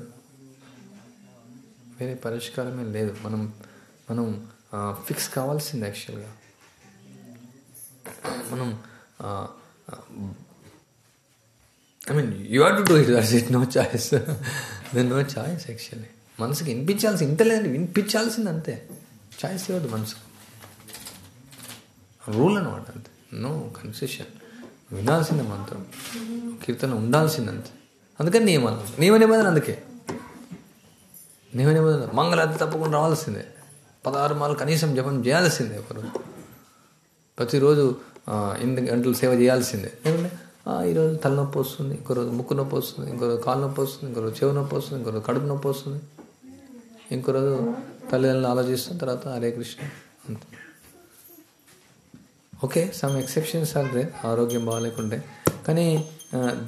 A: మనం ఫిక్స్ కావాల్సింది యాక్చువల్గా. మనం you have to do it, that's it, no choice. No choice actually. మనసుకి వినిపించాల్సింది అంతే. చాయిస్ ఇవ్వద్దు మనసుకు. రూల్ అనమాట అంతే. No concession. వినాల్సిందే మంత్రం, కీర్తన ఉండాల్సిందంతే. అందుకని నియమ నిబంధన. అందుకే నియమ నిబంధన. మంగళారతి తప్పకుండా రావాల్సిందే. 16 మాలు కనీసం జపం చేయాల్సిందే. ఒకరోజు ప్రతిరోజు 8 గంటలు సేవ చేయాల్సిందే. ఎందుకంటే ఈరోజు తలనొప్పి వస్తుంది, ఇంకో రోజు ముక్కు నొప్పి వస్తుంది, ఇంకో రోజు కాలు నొప్పి వస్తుంది, ఇంకో రోజు చెవి నొప్పి వస్తుంది, ఇంకో రోజు కడుపు నొప్పి వస్తుంది, ఇంకో రోజు తల్లిదండ్రులు ఆలోచిస్తాం, తర్వాత హరే కృష్ణ అంతే. Okay, some exceptions are there, ఆరోగ్యం బాగాలేకుంటే. కానీ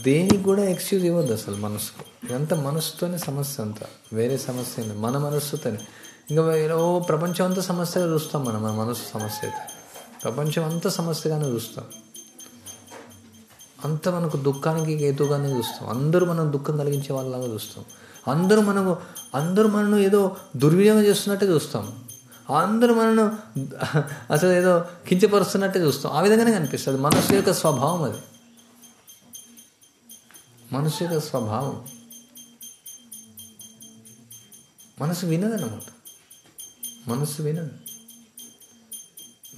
A: దేనికి కూడా ఎక్స్క్యూజ్ ఇవ్వద్దు అసలు మనసుకు. ఇదంతా మనసుతోనే సమస్య అంతా, వేరే సమస్య ఏంటి? మన మనస్సుతోనే. ఇంకా ప్రపంచం అంతా సమస్యగా చూస్తాం మన మనసు సమస్య అయితే. ప్రపంచం అంతా సమస్యగానే చూస్తాం. అంత మనకు దుఃఖానికి హేతుగానే చూస్తాం. అందరూ మనం దుఃఖం కలిగించే వాళ్ళలాగా చూస్తాం. అందరూ మనను ఏదో దుర్వినియోగం చేస్తున్నట్టే చూస్తాం. అందరూ మనను అసలు ఏదో కించపరుస్తున్నట్టే చూస్తాం. ఆ విధంగానే కనిపిస్తుంది. మనసు యొక్క స్వభావం అది. మనసు యొక్క స్వభావం. మనసు వినదన్నమాట. మనసు వినదు.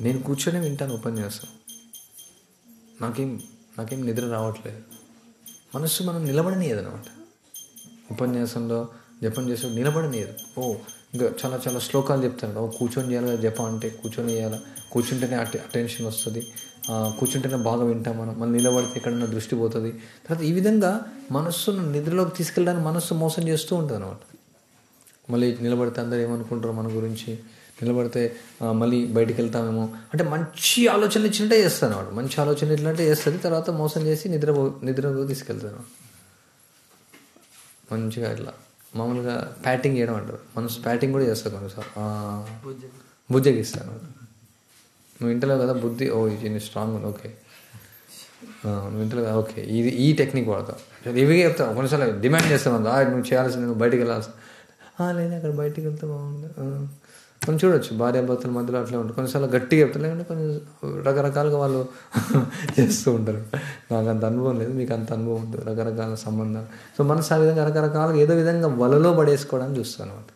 A: నేను కూర్చొని వింటాను ఉపన్యాసం, నాకేం నిద్ర రావట్లేదు. మనస్సు మనం నిలబడనీయదనమాట. ఉపన్యాసంలో జపం చేసే నిలబడనీయదు. ఇంకా చాలా చాలా శ్లోకాలు చెప్తాడు. కూర్చొని చేయాలి కదా జపం అంటే, కూర్చొని చేయాలి, కూర్చుంటేనే అటెన్షన్ వస్తుంది, కూర్చుంటేనే బాగా వింటాం మనం, మళ్ళీ నిలబడితే ఎక్కడన్నా దృష్టి పోతుంది. తర్వాత ఈ విధంగా మనస్సును నిద్రలోకి తీసుకెళ్ళడానికి మనస్సు మోసం చేస్తూ ఉంటుంది అనమాట. మళ్ళీ నిలబడితే అందరూ ఏమనుకుంటారో మన గురించి, నిలబడితే మళ్ళీ బయటికి వెళ్తామేమో అంటే మంచి ఆలోచనలు ఇచ్చినట్టే చేస్తాను అనమాట. మంచి ఆలోచనలు ఇచ్చినట్టే చేస్తుంది, తర్వాత మోసం చేసి నిద్రకు తీసుకెళ్తాను మంచిగా. ఇట్లా మామూలుగా ప్యాటింగ్ చేయడం అంటారు. మనసు ప్యాటింగ్ కూడా చేస్తారు కొన్నిసార్లు. బుజ్జగిస్తాను. నువ్వు ఇంటలో కదా బుద్ధి, ఇది స్ట్రాంగ్ ఉంది, ఓకే. నువ్వు ఇంటలో కదా, ఓకే, ఈ టెక్నిక్ వాడతావు. ఇవి చెప్తావు. కొన్నిసార్లు డిమాండ్ చేస్తావు, నువ్వు చేయాల్సింది, నువ్వు బయటికి వెళ్ళాల్సింది. లేదా అక్కడ బయటికి వెళ్తే బాగుంది. మనం చూడొచ్చు భార్యాభర్తల మధ్యలో అట్లా ఉంటుంది. కొన్నిసార్లు గట్టిగా చెప్తారు, లేకుంటే కొన్ని రకరకాలుగా వాళ్ళు చేస్తూ ఉంటారు. నాకు అంత అనుభవం లేదు, మీకు అంత అనుభవం ఉంటుంది, రకరకాల సంబంధాలు. సో మనసు ఆ విధంగా రకరకాలుగా ఏదో విధంగా వలలో పడేసుకోవడానికి చూస్తాను అనమాట.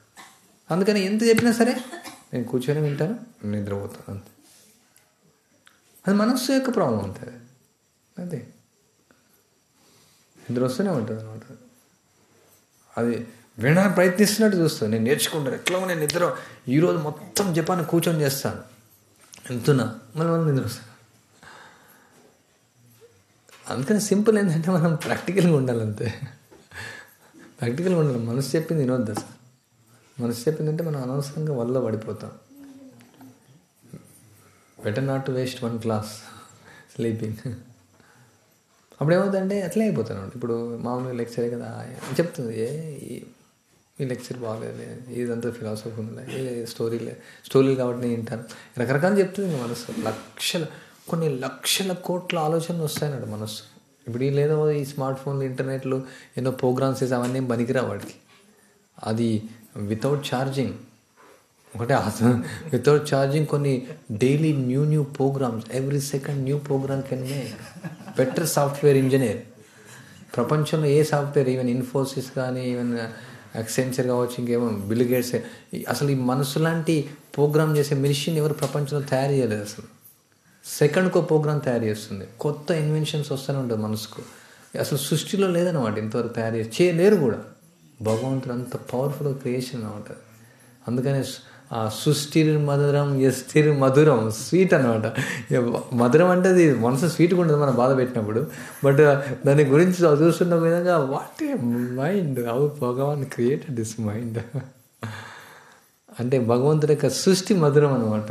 A: అందుకని ఎంత చెప్పినా సరే నేను కూర్చొని వింటాను, నిద్రపోతాను అంతే. అది మనస్సు యొక్క ప్రాబ్లం ఉంటుంది. అదే నిద్ర వస్తూనే ఉంటుంది అనమాట. అది వినడానికి ప్రయత్నిస్తున్నట్టు చూస్తాను. నేను నేర్చుకుంటాను ఎట్లా నేను నిద్ర ఈరోజు మొత్తం జపాన్ని కూర్చొని చేస్తాను, ఎంతున్నా మళ్ళీ నిద్ర వస్తాను. అందుకని సింపుల్ ఏంటంటే మనం ప్రాక్టికల్గా ఉండాలంతే. ప్రాక్టికల్గా ఉండాలి. మనసు చెప్పింది వినొద్దు అసలు. మనసు చెప్పిందంటే మనం అనవసరంగా వల్ల పడిపోతాం. Better not to waste 1 class sleeping. అప్పుడు ఏమవుతుందంటే అట్లే అయిపోతాను. ఇప్పుడు మామూలుగా లెక్చరే కదా చెప్తుంది, ఈ లెక్చర్ బాగాలేదు, ఇదంతా ఫిలాసఫీ ఉందిలే, స్టోరీలు కాబట్టి నేను వింటాను, రకరకాలు చెప్తుంది మనసు. కొన్ని లక్షల కోట్ల ఆలోచనలు వస్తాయన్నాడు మనస్సు. ఇప్పుడు లేదో ఈ స్మార్ట్ ఫోన్లు, ఇంటర్నెట్లు, ఎన్నో ప్రోగ్రామ్స్ వేసి అవన్నీ పనికిరా వాడికి. అది వితౌట్ ఛార్జింగ్, వితౌట్ ఛార్జింగ్ కొన్ని daily new programs, every second new program can make better software engineer. ప్రపంచంలో ఏ సాఫ్ట్వేర్, ఈవెన్ ఇన్ఫోసిస్ కానీ, ఈవెన్ యాక్సెంచర్ కావచ్చు, ఇంకేమో బిల్ గేట్స్, అసలు ఈ మనసు లాంటి ప్రోగ్రామ్ చేసే మెషిన్ ఎవరు ప్రపంచంలో తయారు చేయలేదు. అసలు సెకండ్కో ప్రోగ్రామ్ తయారు చేస్తుంది. కొత్త ఇన్వెన్షన్స్ వస్తూనే ఉంటుంది మనసుకు. అసలు సృష్టిలో లేదన్నమాట ఇంతవరకు తయారు చేయలేరు కూడా. భగవంతుడు అంత పవర్ఫుల్ క్రియేషన్ అనమాట. అందుకనే ఆ సుష్టిర్ మధురం ఎస్థిర్ మధురం స్వీట్ అనమాట. మధురం అంటే అది మనసు స్వీట్గా ఉంటుంది మనం బాధ పెట్టినప్పుడు. బట్ దాని గురించి చూస్తున్న విధంగా what a mind, how Bhagwan created this mind. అంటే భగవంతుడి యొక్క సృష్టి మధురం అనమాట.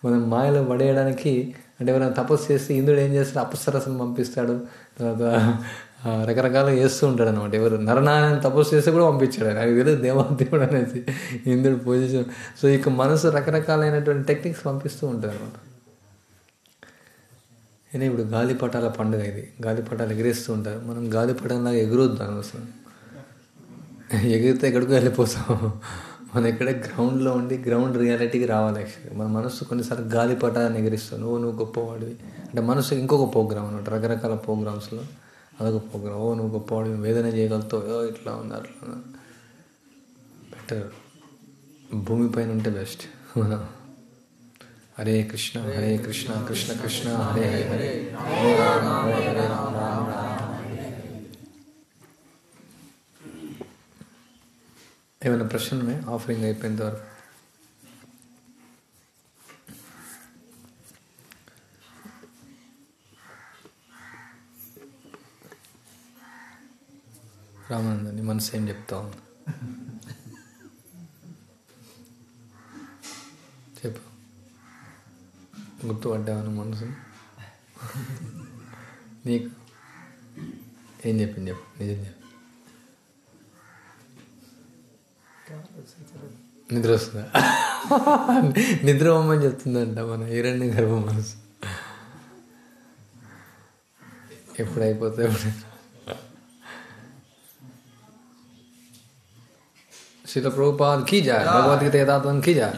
A: మనం మాయలో పడేయడానికి అంటే ఎవరైనా తపస్సు చేస్తే ఇంద్రుడు ఏం చేస్తాడు, అప్సరసను పంపిస్తాడు, తర్వాత రకరకాలుగా చేస్తూ ఉంటాడు అనమాట. ఎవరు నరనారాయణ తపస్సు చేస్తే కూడా పంపించాడు ఆయన, అది తెలియదు దేవాదేవుడు అనేసి ఇంద్రుడు పొజిషన్. సో ఇక మనసు రకరకాలైనటువంటి టెక్నిక్స్ పంపిస్తూ ఉంటుంది అనమాట. అయినా ఇప్పుడు గాలిపటాల పండుగ ఇది, గాలిపటాలు ఎగిరేస్తూ ఉంటారు. మనం గాలిపటంలాగా ఎగురొద్దు అనవసరం, ఎగిరితే ఎక్కడికో వెళ్ళిపోతాం. మనం ఎక్కడే గ్రౌండ్లో ఉండి గ్రౌండ్ రియాలిటీకి రావాలి. యాక్చువల్గా మన మనసు కొన్నిసార్లు గాలిపటాన్ని ఎగిరిస్తావు, నువ్వు గొప్పవాడివి అంటే మనసు ఇంకొక ప్రోగ్రామ్ అనమాట. రకరకాల ప్రోగ్రామ్స్లో అదొక ప్రోగ్రామ్. నువ్వు గొప్పవాడివి, వేదన చేయగలుగుతావు, ఇట్లా ఉంది అట్లా ఉంది. బెటర్ భూమిపైన ఉంటే బెస్ట్. మనం హరే కృష్ణ హరే కృష్ణ కృష్ణ కృష్ణ హరే హరే, హరే రామ హరే రామ రామ రామ. ఏమైనా ప్రశ్నలు ఉన్నాయి? ఆఫరింగ్ అయిపోయేంత వరకు రామానంద నీ మనసు ఏం చెప్తావు? చెప్పు, గుర్తుపడ్డాను మనసు నీకు ఏం చెప్పింది? చెప్పు, నిజం చెప్పు. నిద్ర వస్తుందా? నిద్ర పోమని చెప్తుందంట మన హిరణ్య గర్భ మనసు. ఎప్పుడు అయిపోతే శిల ప్రభుపాద్ కీ జాయ్, భగవద్గీత యథాతథం కీ జాయ్.